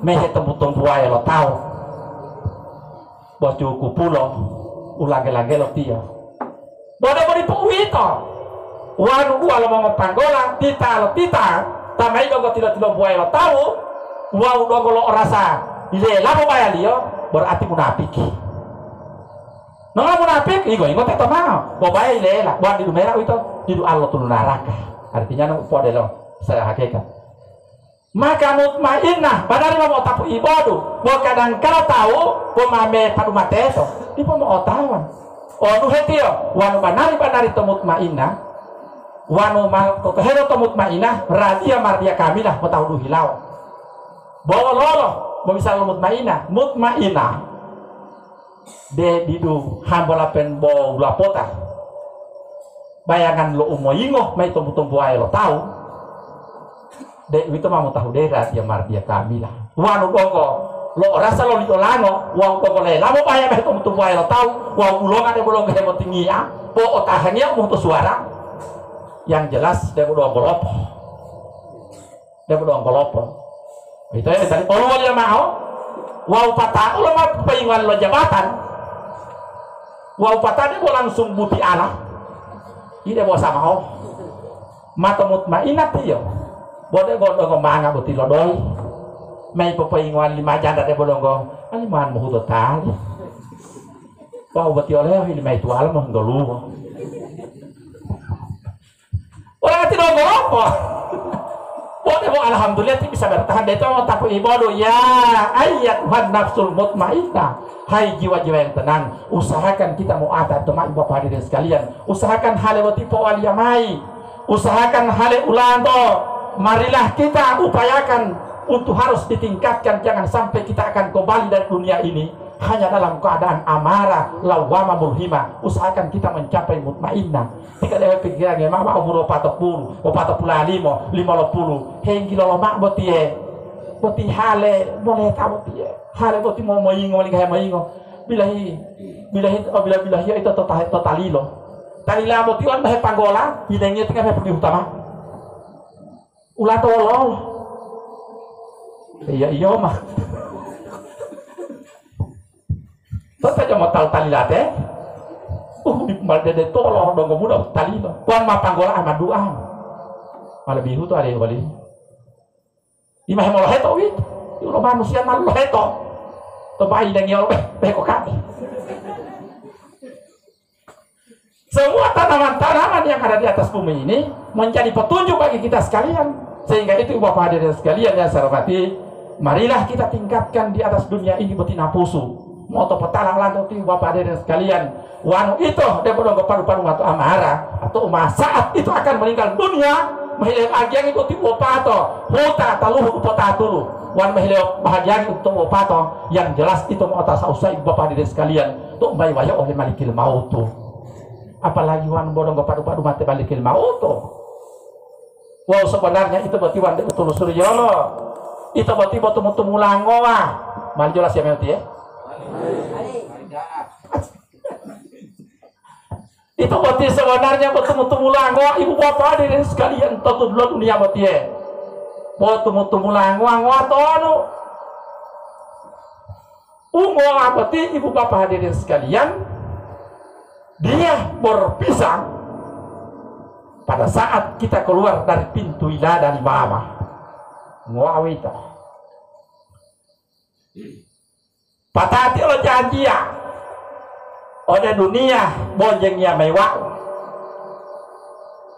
Mehe tempu-tempu ae lo tahu. Baju kupulo ulang-lagi lo dia. Bodoh beri puwi to. Wanu gua lo mau panggola tita tamai dogo tidak buai lo tahu wow dogo lo rasa ilela mo bayar dia berarti munafik. Nggak munafik, ingo teto mau, bawa ilela, buat di merah itu di Allah tu neraka. Artinya nang pada lo saya hakikat. Maka mutmainnah, padahal mau tapu ibadah, mau kadang kalau tahu, pemame padu mateso, di mau tawan. Oh nuhetio, wanu banari to mutmainnah, wanu mal to hero to mutmainnah, radia mardia kamilah, mau tahu hilau. Bawa lolo, mau bisa mutmainnah, de didu hambola pen bo lapota. Bayangan lo umoyingo, mai tumbu ayo lo tahu. Dek itu mau tahu daerah dia mardia kami lah. Wanu koko lo rasa lo diolango, wau koko le. Lamo paya meh tu buaya lo tahu. Wau ulongan dia bolong kemo tinggi ya. Po otahannya mau suara. Yang jelas dia bolong golop. Dia bolong golop. Itu ya dari orang dia mau. Wau patah lo mau pengingan lo jabatan. Wau patah dia bolong langsung buti Allah. Ini dia bawa sama ho. Mata mutmainat dia. Boleh gondong manga buti lodoi, main pepaingan 5 janda deh bolong gong, ani man mau total, wah buti oleh ini main tual mau ngelu, orang tidak ngelu apa, boleh mau alhamdulillah bisa bertahan deh tuh tapi ibadah ya ayat wan nafsul mutmainnah, hai jiwa-jiwa yang tenang, usahakan kita mau ada teman bapak hadirin sekalian, usahakan hal yang tipe waliamai, usahakan hal ulanto. Marilah kita upayakan untuk harus ditingkatkan, jangan sampai kita akan kembali dari dunia ini hanya dalam keadaan amarah, lawama, mulhima. Usahakan kita mencapai mutmainnah. Tidak ada pikiran mama umur 40, 45, 50, hingga lo mak boti hale boleh tahu tie. Hale boti mau moingo ni kaya moingo. Bilahi itu totalilo. Talila boti on bahe panggola, hidengnya tengah pergi utama. Ulah tolol. Iya mah. Tata jamo tali late. Di mal de tolol dong muda tali lo. Puan ma panggola ama doa. Malah bihu tu ada kali. Imah mau heto wit. Ulo manusia mal lo heto. To bai deng yo kok kaki. Semua tanaman-tanaman yang ada di atas bumi ini menjadi petunjuk bagi kita sekalian. Sehingga itu Bapak hadirin sekalian yang saya hormati, marilah kita tingkatkan di atas dunia ini betina pusu. Moto petalang lantai Bapak hadirin sekalian, wanu itu dia bodoh paru-paru atau amarah atau saat itu akan meninggal dunia. Mahilih agian itu tipe pato, huta taluh upota tulu. Wan mahilih bahagia itu pato, yang jelas itu mau atas usai Bapak hadirin sekalian, tuh bayi wayo oleh malikil mautu. Apalagi wan bodoh paru-paru mati malikil mautu. Wow sebenarnya itu berarti wanda betul suryolo. Itu berarti betul mulangoa. Mal jelas ya melti ya. Itu berarti sebenarnya betul mulangoa ibu bapak hadirin sekalian tentu dulu dunia berarti ya. Betul mulangoa ngotono. Ungoa berarti ibu bapak hadirin sekalian dia berpisah. Pada saat kita keluar dari pintu ilah dari mama ngawita patati lo janji ya ode dunia bonjengnya mewah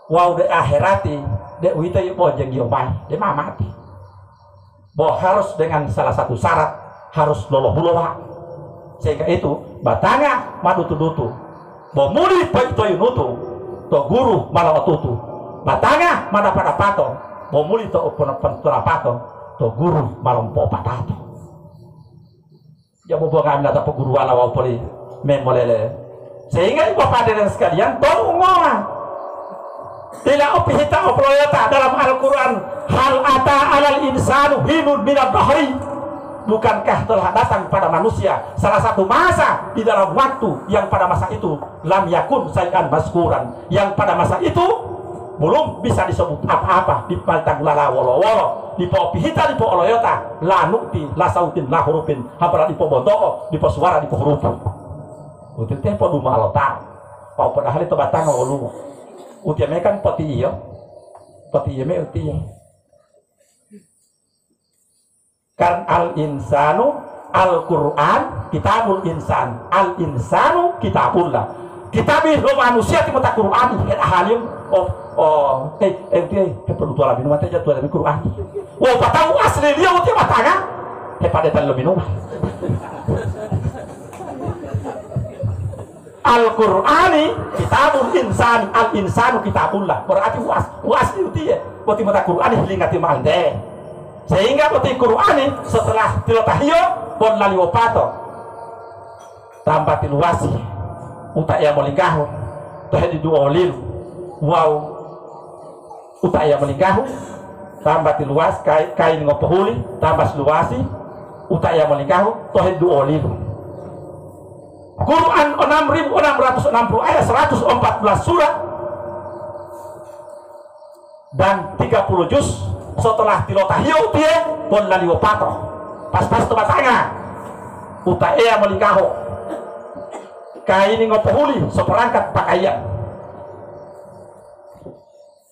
wow de akhirati de wita yu bonjeng yomai de mamati bahwa harus dengan salah satu syarat harus loloh sehingga itu batanga madu tudutu bahwa muli baik itu yunutu to guru malah tutu batanga mana pada pato bomuli to pentura pato to guru malam po patato ya bobo kami nata guru wala wa poli memolele sehingga ibu bapak dan sekalian tolong ngomong tidak opihita oployata dalam Al-Quran hal ata alal insanu hinun minad dahri. Bukankah telah datang pada manusia salah satu masa di dalam waktu yang pada masa itu lam yakun sayan maskuran, yang pada masa itu belum bisa disebut apa-apa di pantang lala wolo-wolo di po pihita di po oloyota la nukti la sautin la hurufin hapara di po bontoko di po suara di po huruf untuk tempo duma alota pau pada hari itu batang olu utia mekan poti iyo me utia Karena al-insanu Al-Quran kitabul insan, al-insanu kitabullah. Kitabih lo manusia ti mata Quran het halim perlu tuala minum teh jatuh dari Quran. Wah patau asli dia ti mata kan. Pada tan lo minum. Al-Qur'ani kitabul insan, al-insanu kitabullah. Berarti was itu dia. Berarti mata Qur'ani lingati mande. Sehingga berarti Qur'ani setelah tilatahiyo pon lali wapato. Tambah tiluasi. Uta ya melingahu tahdi dua olil wow uta ya melingahu tambah tiluas kain ngopohuli tambah luasi uta ya melingahu tahdi dua olil. Quran 6.660 ayat 114 surah dan 30 juz setelah tilotahiyo dia pon lali wapato pas-pas tempat tanga uta ya melingahu kain ngopohuli seperangkat pakaian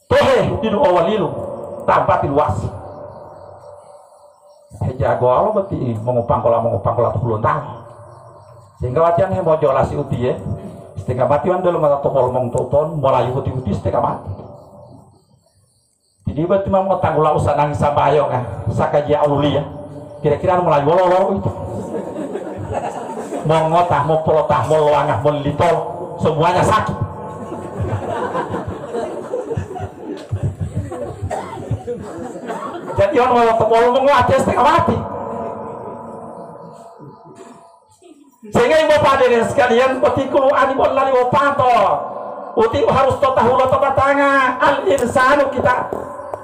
tohe didu awalilu tanpa tiluas jago alo beti mengupang kola tuh belum tahu sehingga wajan mau jolasi uti ya setengah mati wan dalam mata topol mong toton mulai uti setengah mati jadi berarti mau tanggula usah nangis sampai ayo kan sakaji aluli ya kira-kira mulai bololo itu mau ngotah, mau pelotah, mau loangah, mau litol, semuanya sakit. Jadi orang mau menguatnya setengah mati. Sehingga ibu hadirin sekalian, petikulu animal lari wapato, uti harus totahulo tobatanga, al-insanu kita,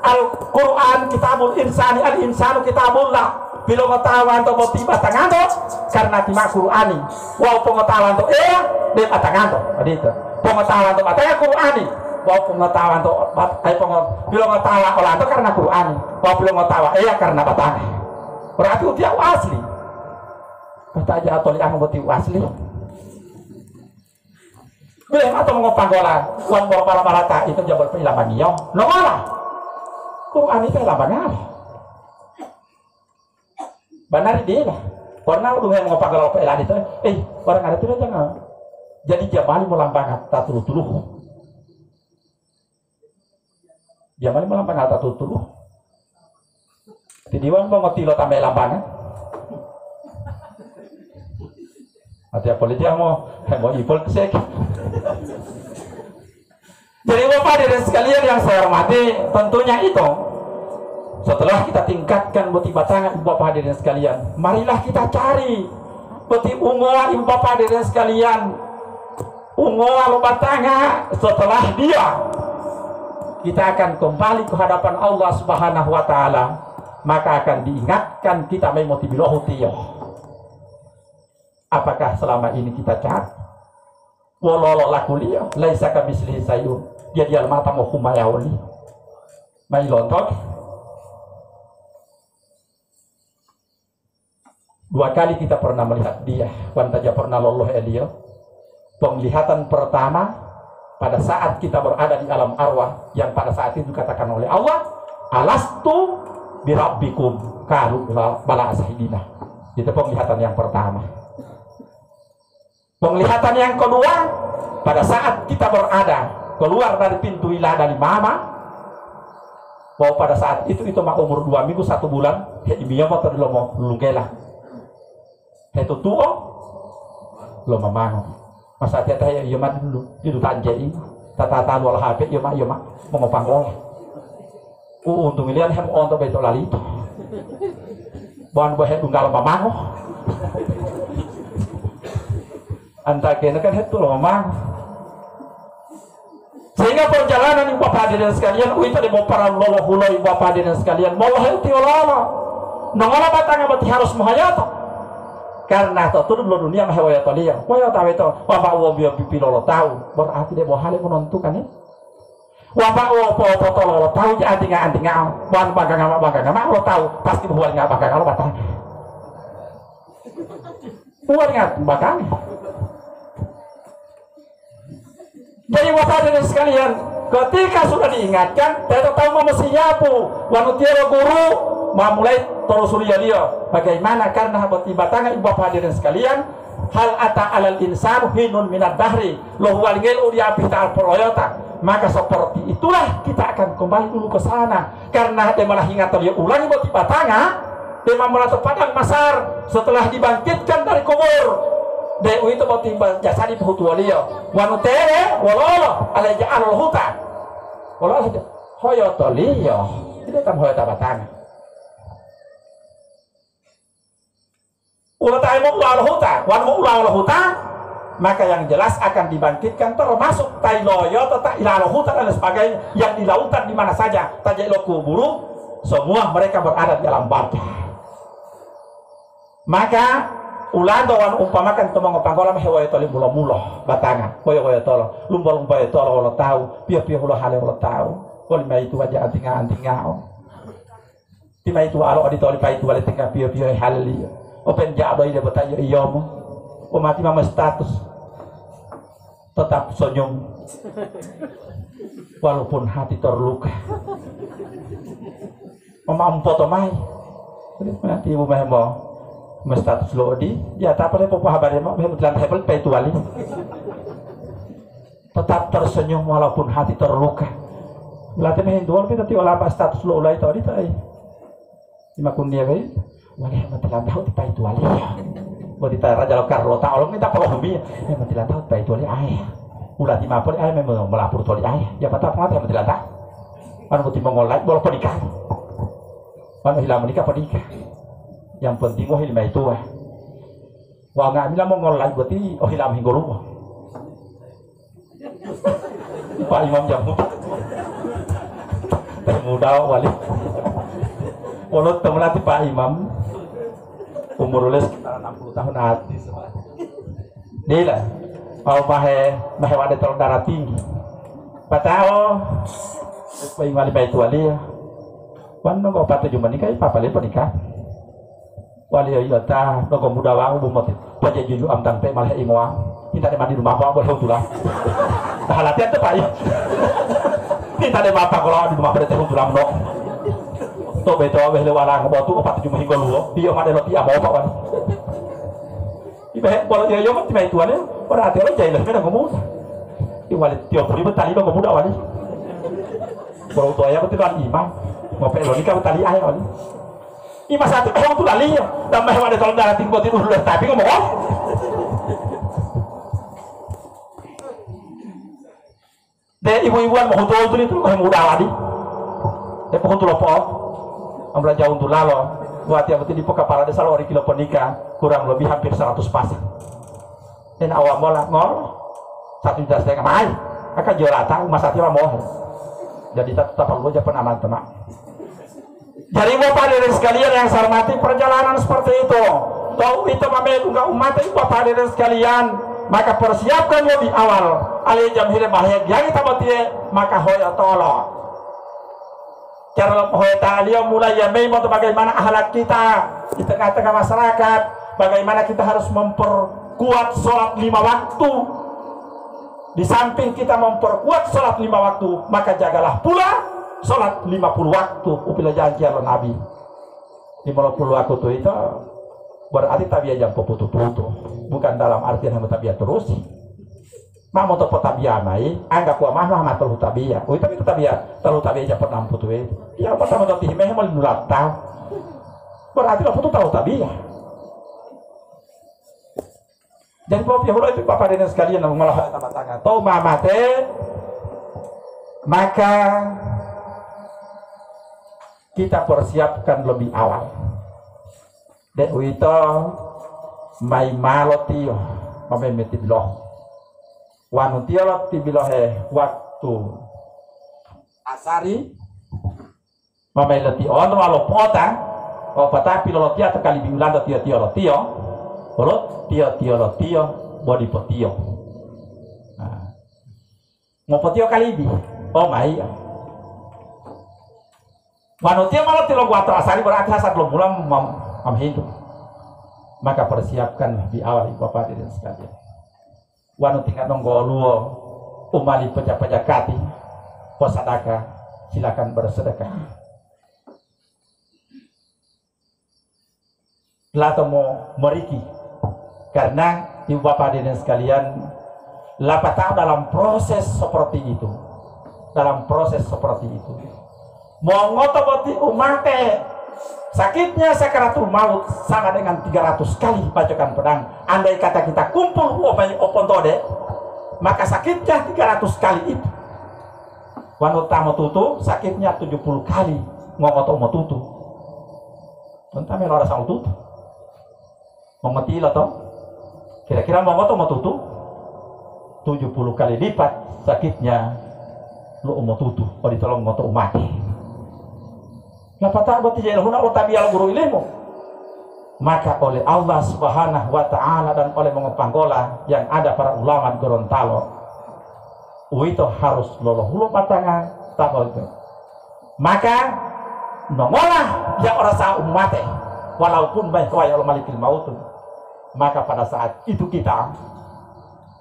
al-Quran kitabul insani, al-insanu kitabullah. Bila pengetahuan to tiba tangan to karena timak Qur'ani. Wow pengetahuan to di tangan to. Begitu. Pengetahuan to batang Qur'ani. Wow pengetahuan to bila pengetahuan olah to karena Qur'ani. Wow bila pengetahuan karena batang. Berarti dia asli. Kata aja atau liang boti asli. Bila atau mengopang gola, wan para malata itu jabal pengilaman iyo. No malah. Qur'an itu labangan. Benar dia lah. Karena udah mengopang kalau pelan itu, orang ada itu aja nggak. Jadi jamali melambang tak tulu. Jamali melambang tak tulu. Tidiwan mau ngotilo tambah lambangan. Ada politik mau ipol kesek. Jadi bapak dan sekalian yang saya hormati, tentunya itu. Setelah kita tingkatkan boti batangan ibu bapak hadirin sekalian, marilah kita cari boti ungoa ibu bapak hadirin sekalian, ungoa lo batanga. Setelah dia kita akan kembali ke hadapan Allah Subhanahu wa taala, maka akan diingatkan kita memotibilohu tiyo. Apakah selama ini kita cari walolo lakuliyo laisa kamislihi sayun dia mata mau humayawli mai lontok. Dua kali kita pernah melihat dia, wantaja pernah loloh Elio. Penglihatan pertama pada saat kita berada di alam arwah, yang pada saat itu dikatakan oleh Allah, alastu birabbikum kalu bala asahidina. Itu penglihatan yang pertama. Penglihatan yang kedua, pada saat kita berada keluar dari pintu wilayah dari mama, bahwa pada saat itu mah umur 2 minggu 1 bulan, ibia motor lomo lungkela. Itu tuo lo mamang masa dia tanya iya mah dulu itu tanjai tata wal HP iya mah mau ngopang olah untuk milihan hem untuk betul lali itu bukan bahe tunggal mamang antara kena kan itu lo mamang sehingga perjalanan ibu bapak hadirin sekalian itu di para lolo hulai ibu bapak hadirin sekalian mau henti lolo nongola batangnya berarti harus menghayat. Karena itu belum dunia mahewaya tolia, waya tahu itu, wabah wabia pipi lolo tahu, berarti dia mau hal menentukan ya. Wabah foto lolo tahu jadi anting wan bangga nggak lo tahu, pasti buat nggak bangga kalau batang. Buat nggak batang. Jadi bapak dan sekalian, ketika sudah diingatkan, saya tahu mesti nyapu, wanutiara guru, mulai terus dia bagaimana karena buat ibatangan ibu bapak hadirin sekalian hal ata alal insan hinun minad dahri lahu walgil udia pita al-proyota maka seperti itulah kita akan kembali dulu ke sana karena dia malah ingat dia ulangi buat ibatangan dia malah terpadang masar setelah dibangkitkan dari kubur dia itu buat jasa di putu dia wanutere walolo alaja al-hutan walolo hoyotoliyo itu kan hoyota batangan ulah ta'imu ulah huta wan ulah huta maka yang jelas akan dibangkitkan termasuk tailoyo tetap ilah huta dan sebagainya yang di lautan di mana saja tajailo kuburu semua mereka berada di alam barbah maka ulah wan umpamakan temang panggolam hewa toli mula-mula batangan koyo tolo lumba-lumba tolo ulah tahu pia-pia ulah hale ulah tahu kolima itu aja anting-antingao tima itu alo di toli pa itu wale tinggal pia-pia halali open jado ide bertanya iyomo mati mama status tetap senyum walaupun hati terluka mama ampoto mai nanti ibu mau status lo di ya tak apa apa habar mau belan hebel pe tuali tetap tersenyum walaupun hati terluka latih main dua tapi olah status lo ulai tadi tai dimakun dia baik wali matilan tahu tipai itu wali mau ditara jalur karlo tahu minta pahami matilan tahu tipai itu wali ayah ulah di mapur ayah memang melapor tuali ayah ya patah pengat matilan tahu kan mau timongolai bola pernikahan kan hilang menikah pernikahan yang penting oh hilang itu wah nggak bilang mau ngolai berarti oh hilang hingga rumah Pak Imam jamu muda wali Walau temen nanti Pak Imam umur udah sekitar 60 tahun hati dia lah mau mahe wadah tolong darah tinggi patao supaya wali baik wali ya wano kau patah cuma nikah papa lihat nikah wali ya ta no kau muda wang bumot pajak jujur am tampe malah ingwa kita ada mandi rumah apa boleh tulah dah latihan tuh Pak kita ada apa kalau di rumah pada tahun tulang no to beto wele wala ngotu opat cuma hingga luo dia made roti amo apa kan ibe bola dia yo mati mai tuane ora ate lo jai lah mena ngomong i wale tio puri betali lo ngomu da wali bola to ya betul kan imam ngope lo nikah betali ae wali ima satu orang tu lali dan mah wade tolong darah tinggi itu dulu tapi ngomong deh ibu-ibuan mau hutu itu kau muda wali deh pokok tu lopo ambil jauh untuk lalo buat yang betul di Pokapara desa lori kilo penikah kurang lebih hampir 100 pasang dan awal mola ngor 1,5 juta mai akan jual atang masa tiap mau jadi tetap lu aja penaman teman jadi bapak hadirin sekalian yang saya hormati perjalanan seperti itu tahu itu mamelu enggak umat itu bapak hadirin sekalian maka persiapkan lebih awal alih jam hidup bahaya yang kita batia maka hoya tolong cara hoya mulai ya memang bagaimana akhlak kita di tengah-tengah masyarakat bagaimana kita harus memperkuat sholat 5 waktu di samping kita memperkuat sholat 5 waktu maka jagalah pula sholat 50 waktu upila janji Allah Nabi 50 waktu itu berarti tabiat jam putu-putu bukan dalam artian yang tabiat terus mah motor tabiat mai anggap wa mah matul tabiat tapi tabiat terlalu tabiat jam 6 putu itu ya pertama motor tihmeh mau nulat tahu berarti lah putu tahu tabiat jadi bapak Yahuda itu bapak dan sekalian yang malah tambah tangan tau mamate maka kita persiapkan lebih awal dek itu mai malotio mamemeti biloh wanu tiolot ti bilohe waktu asari mameleti on walo pota o patapi lolotia tekali biulando tio lotio bolot tio lotio body potio mau potio kali di oh mai wanu tio malo tilo gua asari berarti hasad lo mulam hidup maka persiapkan di awal bapak dan sekalian wanu tingkat nonggo luo umali pejak-pejakati posadaka silakan bersedekah latomo meriki. Karena ibu bapak hadirin sekalian, lapatah dalam proses seperti itu, mau ngotoboti umate sakitnya sakaratul maut sama dengan 300 kali bacokan pedang. Andai kata kita kumpul opontode, maka sakitnya 300 kali itu. Wanita mau tutu sakitnya 70 kali ngoto mau tutu. Tentang melora sang tutu. Memeti lo toh. Kira-kira mau ngoto mau tutu 70 kali lipat sakitnya lu mau tutu. Kalau ditolong ngoto mati. Lapatah buat jahiluna utabial guru ilmu. Maka oleh Allah Subhanahu wa Ta'ala dan oleh mengepanggola yang ada para ulama di Gorontalo, itu harus loloh hulu patanga tak itu. Maka mengolah yang orang sah umate walaupun baik wa ya malikil maut, maka pada saat itu kita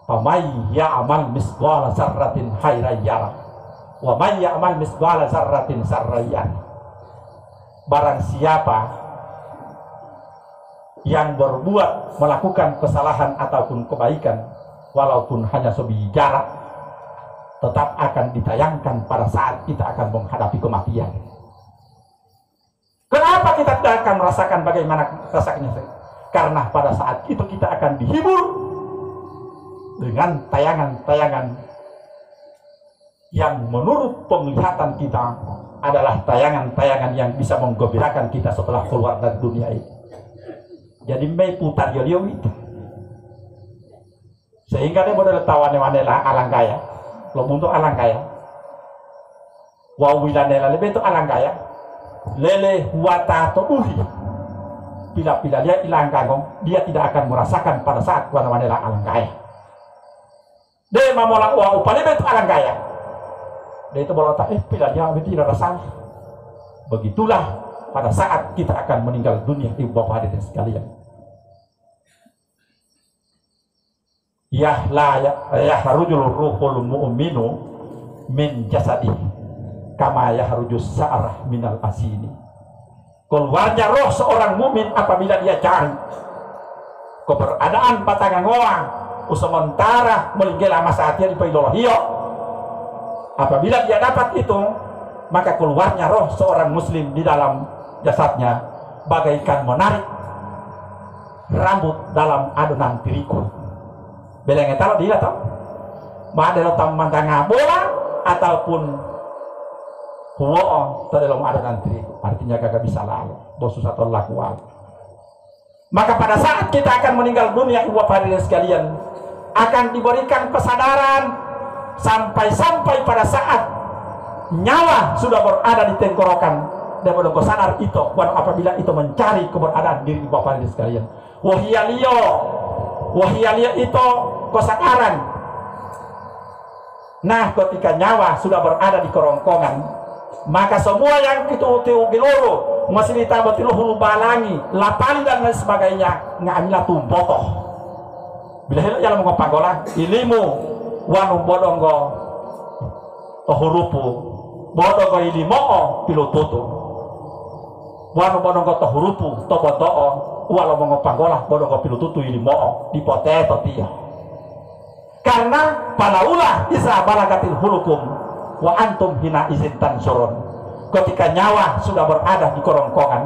pamai ya amal misqala zarratin khairayya wa may ya'mal misqala zarratin sarrayya. Barang siapa yang berbuat melakukan kesalahan ataupun kebaikan walaupun hanya sebiji jarak, tetap akan ditayangkan pada saat kita akan menghadapi kematian. Kenapa kita tidak akan merasakan bagaimana rasanya? Karena pada saat itu kita akan dihibur dengan tayangan-tayangan yang menurut penglihatan kita adalah tayangan-tayangan yang bisa menggembirakan kita setelah keluar dari dunia ini. Jadi may putar yolio itu, sehingga dia boleh tawane wanela alang kaya, lo untuk alang kaya, wawilanela lebih itu alang kaya, lele wata atau uhi, bila dia ilang kagong, dia tidak akan merasakan pada saat wanela alang kaya. Dia mamolang uang upah lebih itu alang kaya, dia itu boleh tak bila dia tidak rasa. Begitulah pada saat kita akan meninggal dunia, ibu bapak hadirin sekalian. Yahrujul ruhul mu'minu min jasadi kama yahrujus sa'rah minal asini. Keluarnya roh seorang mukmin apabila dia cari keberadaan patangan ngoang sementara melinggela masa hati di paidolohio. Apabila dia dapat itu, maka keluarnya roh seorang muslim di dalam jasadnya bagaikan menarik rambut dalam adonan tiriku. Belengnya taruh dia tahu, madelo tamantanga bola ataupun huo dalam adonan tiriku. Artinya kagak bisa lalu, bosu satu lakuan. Maka pada saat kita akan meninggal dunia, ibu bapak hadirin sekalian, akan diberikan kesadaran sampai pada saat nyawa sudah berada di tenggorokan. Dan boleh sadar itu, apabila itu mencari keberadaan diri bapak hadirin sekalian. Wahiyalio itu kesadaran. Nah, ketika nyawa sudah berada di kerongkongan, maka semua yang itu tiugiluru masih ditambah tiluhulu balangi, lapali dan lain sebagainya ngamila tumpotoh. Bila helo jalan mengopagola ilimu wanu bodonggo tohurupu bodonggo ilimo pilututu wanu bodonggo tohurupu tobotoo walau mengopagola bodonggo pilututu ilimo dipoteto dia. Karena palaulah isa barakatil hulukum wa antum hina izin tansurun. Ketika nyawa sudah berada di kerongkongan,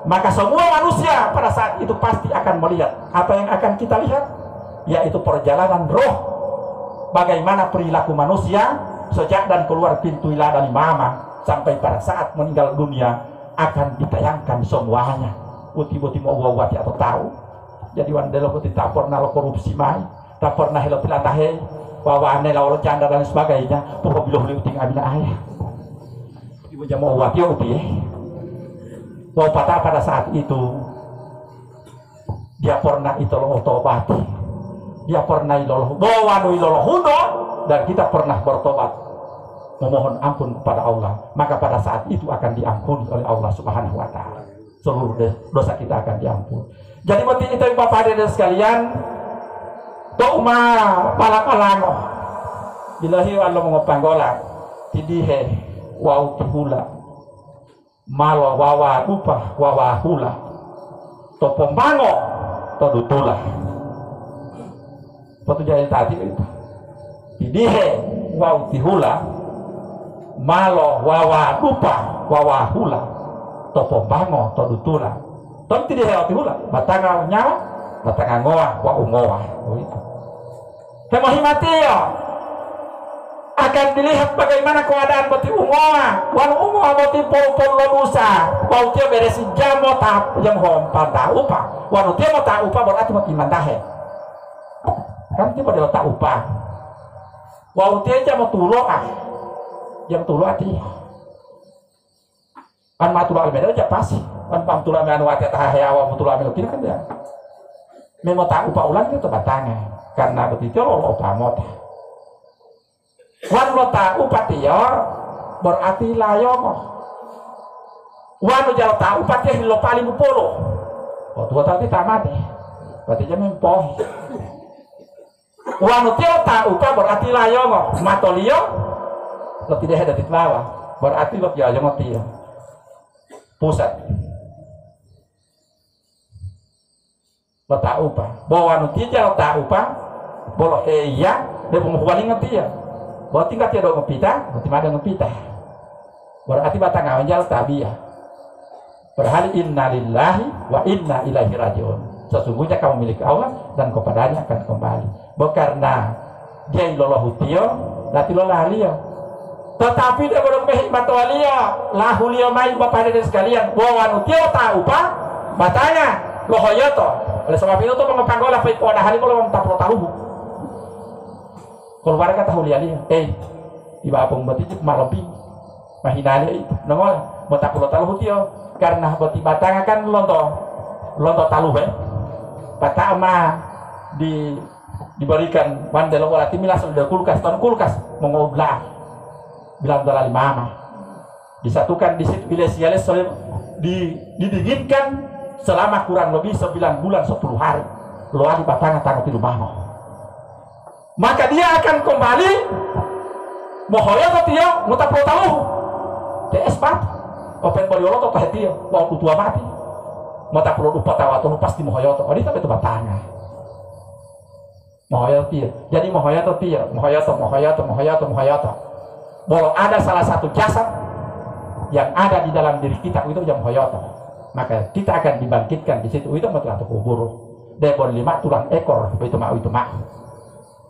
maka semua manusia pada saat itu pasti akan melihat apa yang akan kita lihat, yaitu perjalanan roh, bagaimana perilaku manusia sejak dan keluar pintu ilah dari mama sampai pada saat meninggal dunia akan ditayangkan semuanya. Uti-uti mau wawati atau tahu. Jadi wandelo uti tak pernah lo korupsi mai, tak pernah lo pilatahe, wawane lo canda dan sebagainya. Pokok biloh liuting abina ayah. Ibu jamu wawati uti. Wawata pada saat itu dia pernah itu lo otobati. Dia pernah iloloh bawanu iloloh hudo, dan kita pernah bertobat memohon ampun kepada Allah, maka pada saat itu akan diampuni oleh Allah Subhanahu wa Ta'ala. Seluruh dosa kita akan diampuni. Jadi berarti itu Bapak hadirin sekalian, doa pala-palango bilahi Allah mengopanggola tidihe wa utihula malo wawa upah wawa hula to pembango to dutulah. Patu jaya tadi itu. Didihe wau tihula malo wawa lupa wawa hula to pembango to dutulah. Tom tidihe wau tihula batanga nyawa batanga ngoa wa ungoa. Oh itu. Hemohimati ya. Akan dilihat bagaimana keadaan boti ungoa wan ungoa boti pol-pol lonusa wau tia beresin jamo tahap yang hompan ta upa wanu tia mau ta upa berarti mau imandahe kan tia pada ta upa wau tia jamo tulo jam tulo ati kan matulo almeda aja pasti kan pam tulo anu ati tah hawa tulo almeda kini kan ya memang ta upa ulang itu batangnya karena boti tia lo upa mot wan lo ta upatiyor berarti layong wan lo jalo ta upatiyor lo paling puluh oh tua tadi tamat berarti jam empoh wan lo tiyo ta upa berarti layong matolio lo tidak ada di bawah berarti lo jayong tiyo pusat lo ta upa bahwa lo tiyo jalo ta upa bolo iya dia pemukul ngerti ya bahwa tingkat tiada ngepita, berarti ada ngepita. Berarti batang awal tabiah. Berhal inna lillahi wa inna ilaihi rajiun. Sesungguhnya kamu milik Allah dan kepadanya akan kembali. Bukan karena dia ilallahu tiyo, nanti lolah liyo. Tetapi dia belum mehikmat liyo, lahu liyo mai bapak dan sekalian. Bahwa nutiyo tahu pak, batanya lohoyoto. Oleh sebab itu tuh mengepanggolah baik pada hari kalau mentapro tahu. Keluar kata huliali, iba apung beti cuma lebih mahinali itu, nongol mau tak perlu tahu tio, karena beti batang kan lonto talu bata ama diberikan bandel orang timilah sudah kulkas mengoblah bilang dalali mama disatukan di situ bila sialis didinginkan selama kurang lebih 9 bulan 10 hari loa di batang tanggal di rumah maka dia akan kembali mohoya atau dia muta tahu DS pat open boliolo atau dia waktu tua mati mata perlu lupa tahu atau pasti mohoya atau ini tapi itu batangnya mohoya dia jadi mohoya atau dia mohoya atau kalau ada salah satu jasad yang ada di dalam diri kita itu jam mohoya maka kita akan dibangkitkan di situ itu mutlak kubur debon 5 tulang ekor itu mah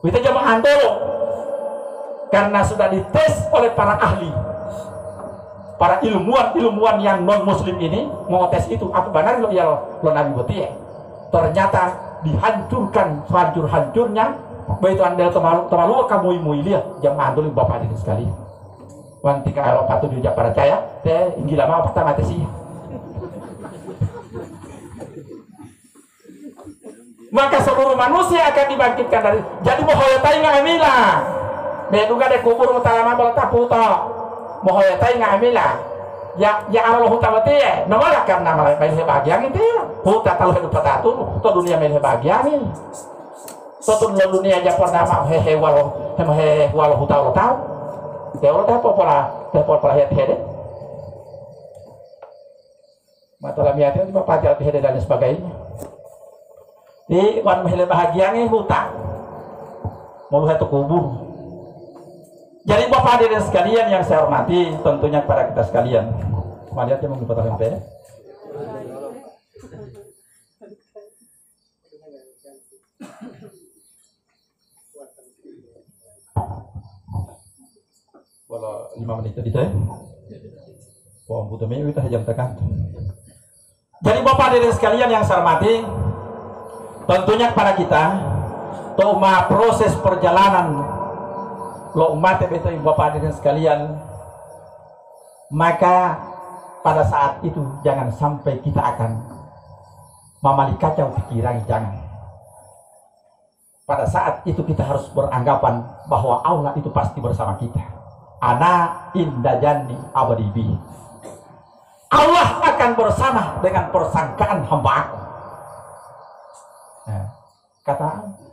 kita jamaah antoro karena sudah dites oleh para ahli para ilmuwan yang non muslim ini mau tes itu apa benar lo ya lo nabi boti ternyata dihancurkan hancurnya begitu anda terlalu kamu imuilia jamaah antoro bapak ini sekali wanti kalau patu juga percaya teh inggil lama pertama tes sih maka seluruh manusia akan dibangkitkan dari jadi mohoyatai ngamila beduga de kubur mutalama bolta puto mohoyatai ngamila ya Allah hutamati nomor karena malah main bahagia gitu huta tahu hidup patatu to dunia main bahagia nih to dunia aja pernah hehe walau huta lo tahu ya Allah tahu pola hede matalah miatnya cuma pacar hede dan sebagainya di wan mahile bahagia nih hutang mau itu kubur jadi bapak hadirin sekalian yang saya hormati tentunya kepada kita sekalian melihat yang mengikuti MP walau 5 menit tadi teh wah butuh itu jam tekan jadi bapak hadirin sekalian yang saya hormati tentunya kepada kita toma proses perjalanan lo umat betul bapak hadirin sekalian maka pada saat itu jangan sampai kita akan memali kacau pikiran jangan pada saat itu kita harus beranggapan bahwa Allah itu pasti bersama kita ana indajani abadibi Allah akan bersama dengan persangkaan hamba aku kata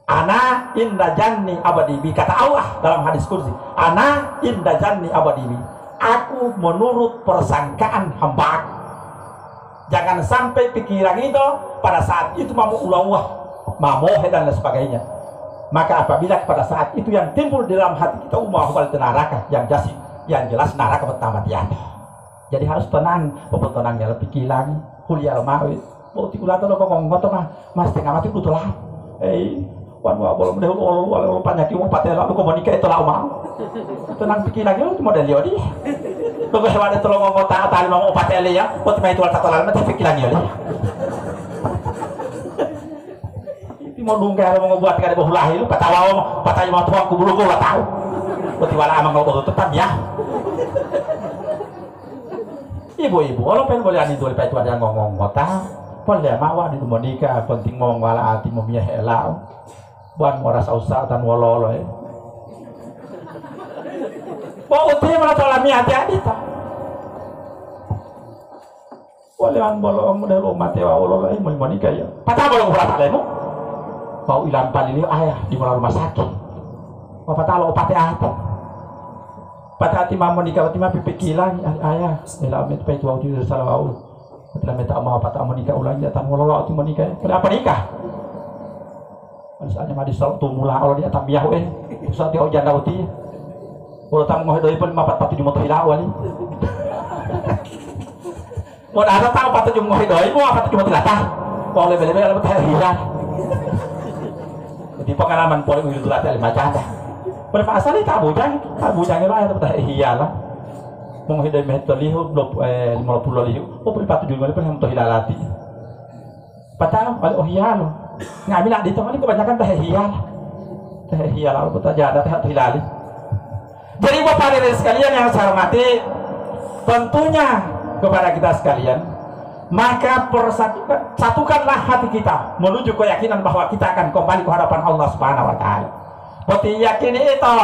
ana inda janni abadibi kata Allah dalam hadis kursi ana inda janni abadibi aku menurut persangkaan hamba aku Jangan sampai pikiran itu pada saat itu mau ulah mamohe dan lain sebagainya. Maka apabila pada saat itu yang timbul di dalam hati kita balik ke neraka yang jasim, yang jelas neraka pertama dia. Jadi harus tenang, bapak tenangnya lebih kilang, kuliah mau, mau tikulah tuh kok ngomong tuh mas tengah mati betul lah. Wan boleh boleh banyak yang patah lalu komunikasi itu lah mau. Tenang pikirannya itu model dia di. Kau hewan itu lo ngomong tali mau patah ya, buat main tual tak lalu nanti pikirannya dia. Itu mau dungkah lo mau buat kali bohlah itu patahnya mau tuang kubur gua tahu. Buat wala amang kau tetap ya. Ibu-ibu, kalau pengen boleh ani dulu itu ada ngomong kota, boleh mawa di rumah nikah, penting ngomong wala hati memia helau, buat mau rasa usah dan walolo. Mau uti malah tolami hati-hati tak. Boleh an bolong dulu mati walolo mau nikah ya. Patah bolong berapa lemu? Mau ilang palili ayah di rumah sakit. Bapak tahu opat hati. Pada hati mama nikah, hati mama pipikilan ayah, elamet pe tuau di salah au. Elamet tak mau patah menikah ulang ya tan walala hati menikah. Kenapa nikah? Misalnya madi sal tu mula kalau dia tambah saat dia janda uti. Kalau tamu mau dari pun 4 motor hilau ni. Mau ada tahu patah jumlah hidoi, mau apa cuma telatah. Mau lebih-lebih kalau teh hilang. Di pengalaman polik itu telatah 5 janda. Pada asal ini tak bujang itu lah, tapi iyalah. Mau hidup meter lihu, 50 lihu, boleh 4 juga, boleh untuk hilalati. Patah, oh iyalah. Ngambil nak di tempat ini kebanyakan teh iyalah, betul aja ada teh hilali. Jadi bapak dan sekalian yang saya hormati, tentunya kepada kita sekalian, maka satukanlah hati kita menuju keyakinan bahwa kita akan kembali ke hadapan Allah Subhanahu Wa Taala. Boti yakini itu,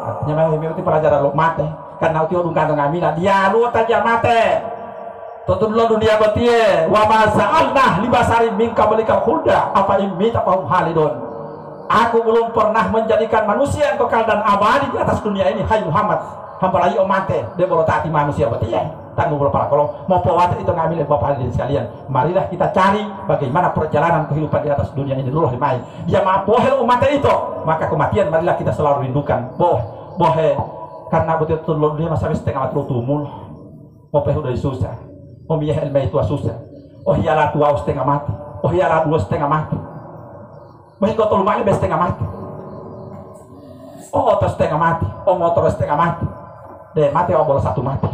artinya mengikuti pelajaran lu mate, karena uti udung kantong amina dia lu tajam mate. Tuntun lu dunia boti wa mazalna libasari minka balikal khulda apa immi tapahum halidun. Aku belum pernah menjadikan manusia yang kekal dan abadi di atas dunia ini. Hai Muhammad, hamba lagi mate, dia boleh taati manusia boti tanggung berapa kalau mau pewat itu ngambil bapak hadirin sekalian, marilah kita cari bagaimana perjalanan kehidupan di atas dunia ini dulu mai. Dia mapohel umat itu, maka kematian marilah kita selalu rindukan. Bohe karena betul-betul dia masa setengah mati tumul, mau pehu dari susah, mau miyah ilmu itu susah. Oh iyalah tua setengah mati, oh iyalah 2 setengah mati. Masih kau tolong malah setengah mati. Oh otot setengah mati, oh motor setengah mati. Deh mati oh boleh 1 mati.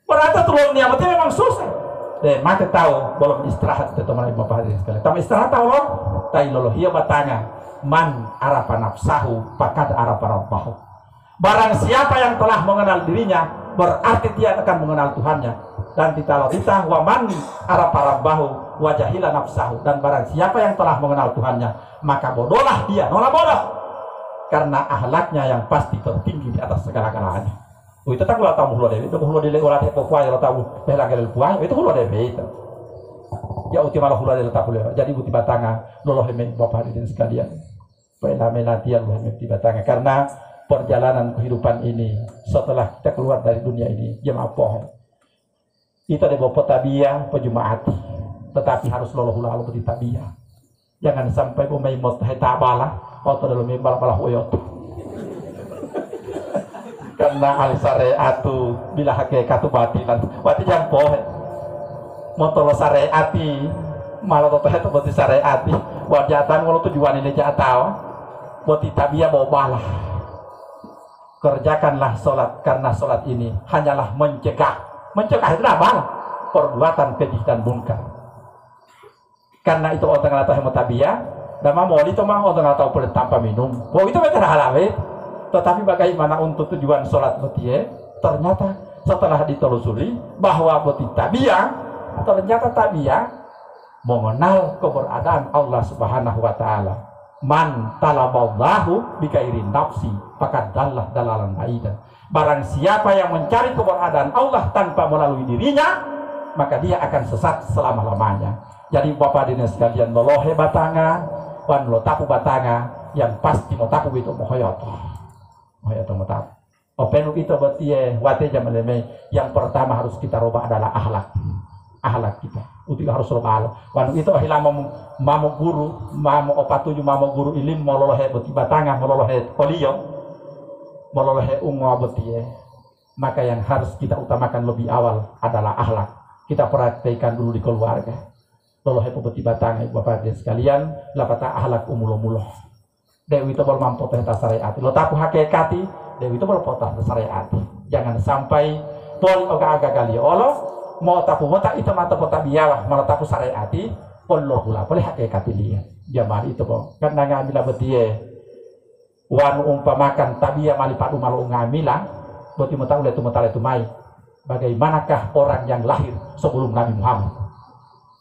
Berarti turun niamat memang susah. Deh mati tahu belum istirahat itu teman ibu bapak sekali. Tapi istirahat tahu loh. Tai lolo ia bertanya, man arafa nafsahu fakad arafa rabbahu. Barang siapa yang telah mengenal dirinya, berarti dia akan mengenal Tuhannya. Dan kita wa man arafa rabbahu wa jahila nafsahu. Dan barang siapa yang telah mengenal Tuhannya, maka bodohlah dia, nolak bodoh. Karena ahlaknya yang pasti tertinggi di atas segala-galanya. Itu tak gula tahu hulu deh, itu hulu deh orang tepuk kuai orang tahu belanggel kuai itu hulu deh itu. Ya uti malah hulu deh tak boleh. Jadi uti batanga loloh hemen bapak hadirin sekalian. Pela melatihan loh hemen di batanga karena perjalanan kehidupan ini setelah kita keluar dari dunia ini jam apa? Kita ada bapak tabiah pejumaat, tetapi harus loloh hulu halu peti tabiah. Jangan sampai pemain mot tabala atau dalam bala-bala hoyot. Karena al-syari'atu bila hakikatu batilan wati jampo motor syari'ati malah totoh itu berarti syari'ati wajatan walau tujuan ini jatau berarti tabiah bawa balah. Kerjakanlah sholat karena sholat ini hanyalah mencegah itu apa? Perbuatan keji dan munkar. Karena itu orang tahu yang tabiah dan mau itu mah orang tahu boleh tanpa minum itu mereka halal. Tetapi bagaimana untuk tujuan sholat betie? Ternyata setelah ditelusuri bahwa beti tabiah, ternyata tabiah mengenal keberadaan Allah Subhanahu Wa Taala. Man talaballahu bikairin nafsi, fakat dallah dalalan baidan. Barang siapa yang mencari keberadaan Allah tanpa melalui dirinya, maka dia akan sesat selama-lamanya. Jadi bapak dan sekalian, lolohe batanga, wan lo tapu batanga, yang pasti mau tapu itu mohoyot. Oh ya teman-teman, Openu itu betie wate jamaleme. Yang pertama harus kita rubah adalah akhlak kita. Uti harus rubah. Wanu itu hilama mamo guru, mamo opatuju mamo guru ilim mololohe beti batanga mololohe koliyo. Mololohe ungo betie. Maka yang harus kita utamakan lebih awal adalah akhlak. Kita praktekkan dulu di keluarga. Lolohe beti batanga ibu bapak sekalian, lapata akhlak umulo-mulo. Dewi itu bol mampu teh syariat. Lo tapu hakikati, Dewi itu bol potah syariat. Jangan sampai poli oga-aga kali. Allah mau tapu mota itu mata potah bialah, malah tapu syariati, pol lo pula boleh hakikati dia. Jamal itu bol. Karena ngamila betie, wan umpamakan tabia malipadu malu ngamila, beti mota udah tu mai. Bagaimanakah orang yang lahir sebelum Nabi Muhammad?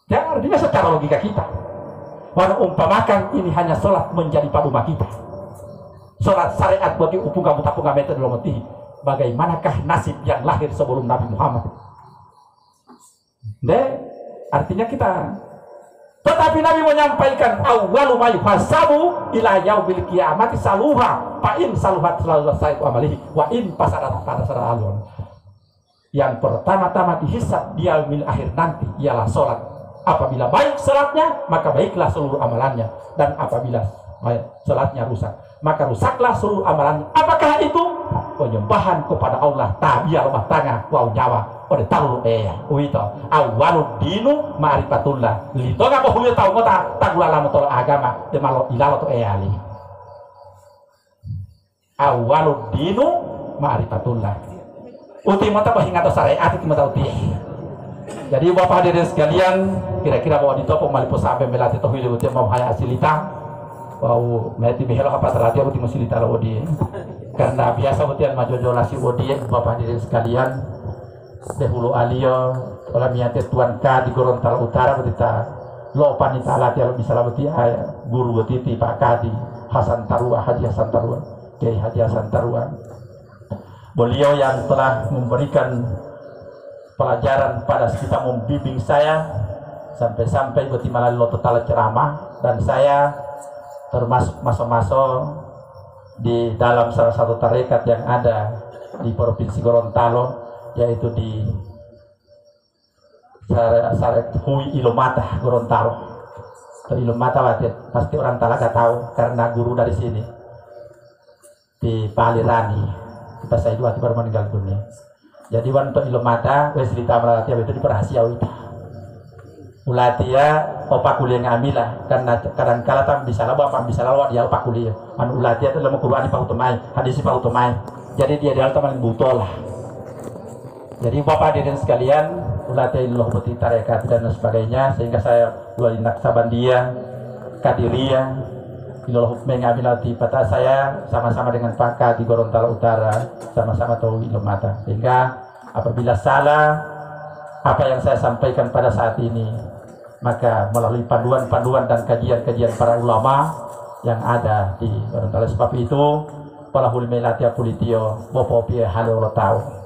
Jangan artinya secara logika kita. Walau umpamakan ini hanya sholat menjadi paduma kita. Sholat syariat bagi upunga mutapunga meter dalam hati. Bagaimanakah nasib yang lahir sebelum Nabi Muhammad? Artinya kita. Tetapi Nabi menyampaikan awwalu ma yuhasabu ila yaumil qiyamati saluha fa in saluhat selalu selesai amalihi wa in pasadat pada alun. Yang pertama-tama dihisab di yaumil akhir nanti ialah sholat. Apabila baik salatnya, maka baiklah seluruh amalannya. Dan apabila salatnya rusak, maka rusaklah seluruh amalannya. Apakah itu? Penyembahan kepada Allah, tabia rumah tangga, wau nyawa, pada talu itu awalud dinu ma'rifatullah. Lito nggak boleh tahu kota tagulala motor agama, demalo ilalo to ali. Awalud dinu ma'rifatullah. Uti mata bahingata syariat itu mata uti. Jadi Bapak hadirin sekalian, kira-kira bahwa ditopong malipo sampai melatih tohili uti mau haya asilita. Wow, meti behelo apa terhati uti musilita lo odi. Karena biasa uti yang majojo lasi odi, Bapak hadirin sekalian, dahulu alio olah miate tuan ka di Gorontalo Utara betita lo panita alati alo misalnya beti guru betiti Pak Kadi Hasan Tarua Haji Hasan Tarua Kiai Haji Hasan Tarua. Beliau yang telah memberikan pelajaran pada kita, membimbing saya sampai-sampai beti malali lo total ceramah, dan saya termasuk masuk-masuk di dalam salah satu tarekat yang ada di Provinsi Gorontalo, yaitu di Saret Hui Ilomata Gorontalo. Ilomata pasti orang Talaga tahu karena guru dari sini di Palirani. Kita saya dua baru meninggal dunia. Jadi wanto Ilomata wes cerita melatih itu di Perhasia itu. Ulatia opak kuliah ngamila karena kadang-kala tam bisa lah bapak bisa lawat dia opak kuliah. Anu ulatia itu lama Quran Pak Utomai, hadis Pak Utomai. Jadi dia adalah teman butuh lah. Jadi bapak hadirin sekalian, ulatia ilmu putih tarekat dan sebagainya, sehingga saya mulai Naksabandia, Kadiria, ilmu mengambil di peta saya sama-sama dengan Pak di Gorontalo Utara, sama-sama tahu ilmu mata. Sehingga apabila salah apa yang saya sampaikan pada saat ini, maka melalui panduan-panduan dan kajian-kajian para ulama yang ada di Gorontalo. Sebab itu, para hulmelatia politio, bopopie halo lo tahu.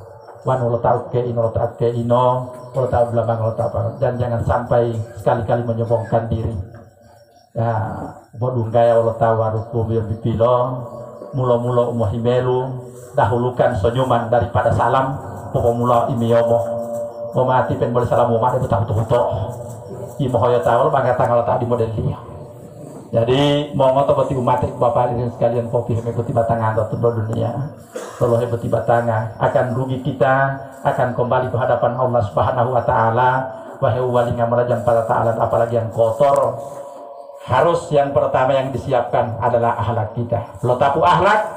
Wan lo tahu ke ino, lo tahu ke ino, lo tahu belakang lo tahu, dan jangan sampai sekali-kali menyombongkan diri. Ya, bodung gaya lo tahu harus kubir bipilo, mulo-mulo umuhimelu, dahulukan senyuman daripada salam, popomulo imiyomo, mati pen boleh salam umat itu tahu tuh, imohoya tahu lo bangga tanggal tak di model dia. Jadi mau ngotot beti umat bapak ini sekalian kopi mengikuti batangan atau dunia. Kalau hebat batangan akan rugi kita, akan kembali ke hadapan Allah Subhanahu Wa Taala. Wahai walinga merajam pada Taala, apalagi yang kotor. Harus yang pertama yang disiapkan adalah akhlak kita. Lo tapu akhlak,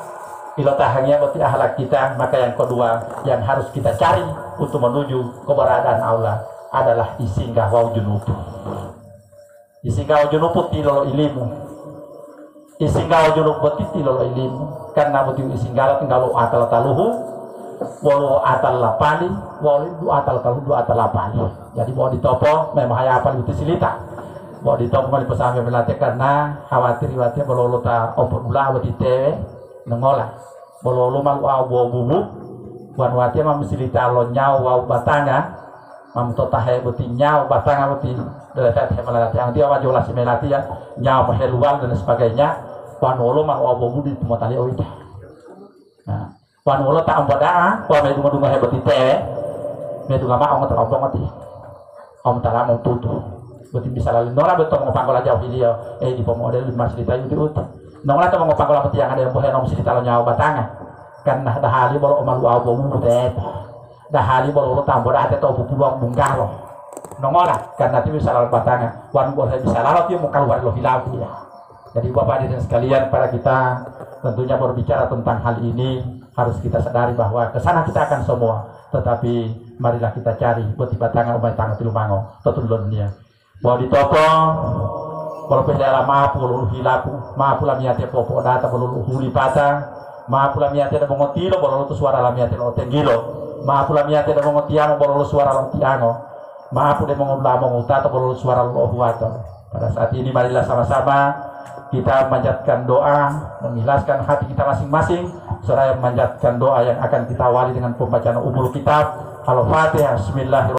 ilo tahangnya beti akhlak kita. Maka yang kedua yang harus kita cari untuk menuju keberadaan Allah adalah isinggah wau junubu. Isinggah junuput tilolo ilimu, isinggah junuput tilolo ilimu, karena betul isinggah tinggal lo atal taluhu, walau atal lapali, walau atal taluhu atal lapali. Jadi mau ditopo, memang hanya apa itu silita, mau ditopo mau dipesampai melatih karena khawatir kalau lo tak ompor gula beti tewe, nengolah, kalau lo malu awu bubu, wan wati mam silita lo nyawa batanga. Mamtotahe beti nyau batang beti dekat melati yang dia wajib lah si melati ya nyau heluan dan sebagainya panolo mah wabu di tempat tali oita. Nah wan ulo tak ampada wa me dunga hebat ite me dunga ma ong tak obong ati om tala mau tutu berarti bisa lalu nora betul mau pangkola jauh dia di pemodel lima cerita itu ut nora tuh mau pangkola peti yang ada yang boleh nom cerita lo nyawa batanga kan dah hali bolo omalu au bomu det dah hali bolo lo tambo dah atau bubuang bungkah lo nongora kan nanti bisa lalu batanga wan boleh bisa lalu dia mau keluar lo hilang ya. Jadi Bapak dan sekalian, para kita tentunya berbicara tentang hal ini harus kita sadari bahwa kesana kita akan semua, tetapi marilah kita cari buat batangan umay tangan tilumango tetulun niya bahwa di toko kalau pendela maapu lulu hilapu maapu lamiate popo data lulu huli pata maapu lamiate da mongotilo lulu suara lamiate lo tenggilo maapu lamiate da mongotiamo lulu suara lo tiango maapu de mongolamo ngutato lulu suara lo huato. Pada saat ini marilah sama-sama kita memanjatkan doa, mengikhlaskan hati kita masing-masing, seraya memanjatkan doa yang akan kita awali dengan pembacaan umul kitab Al-Fatihah. Bismillahirrahmanirrahim.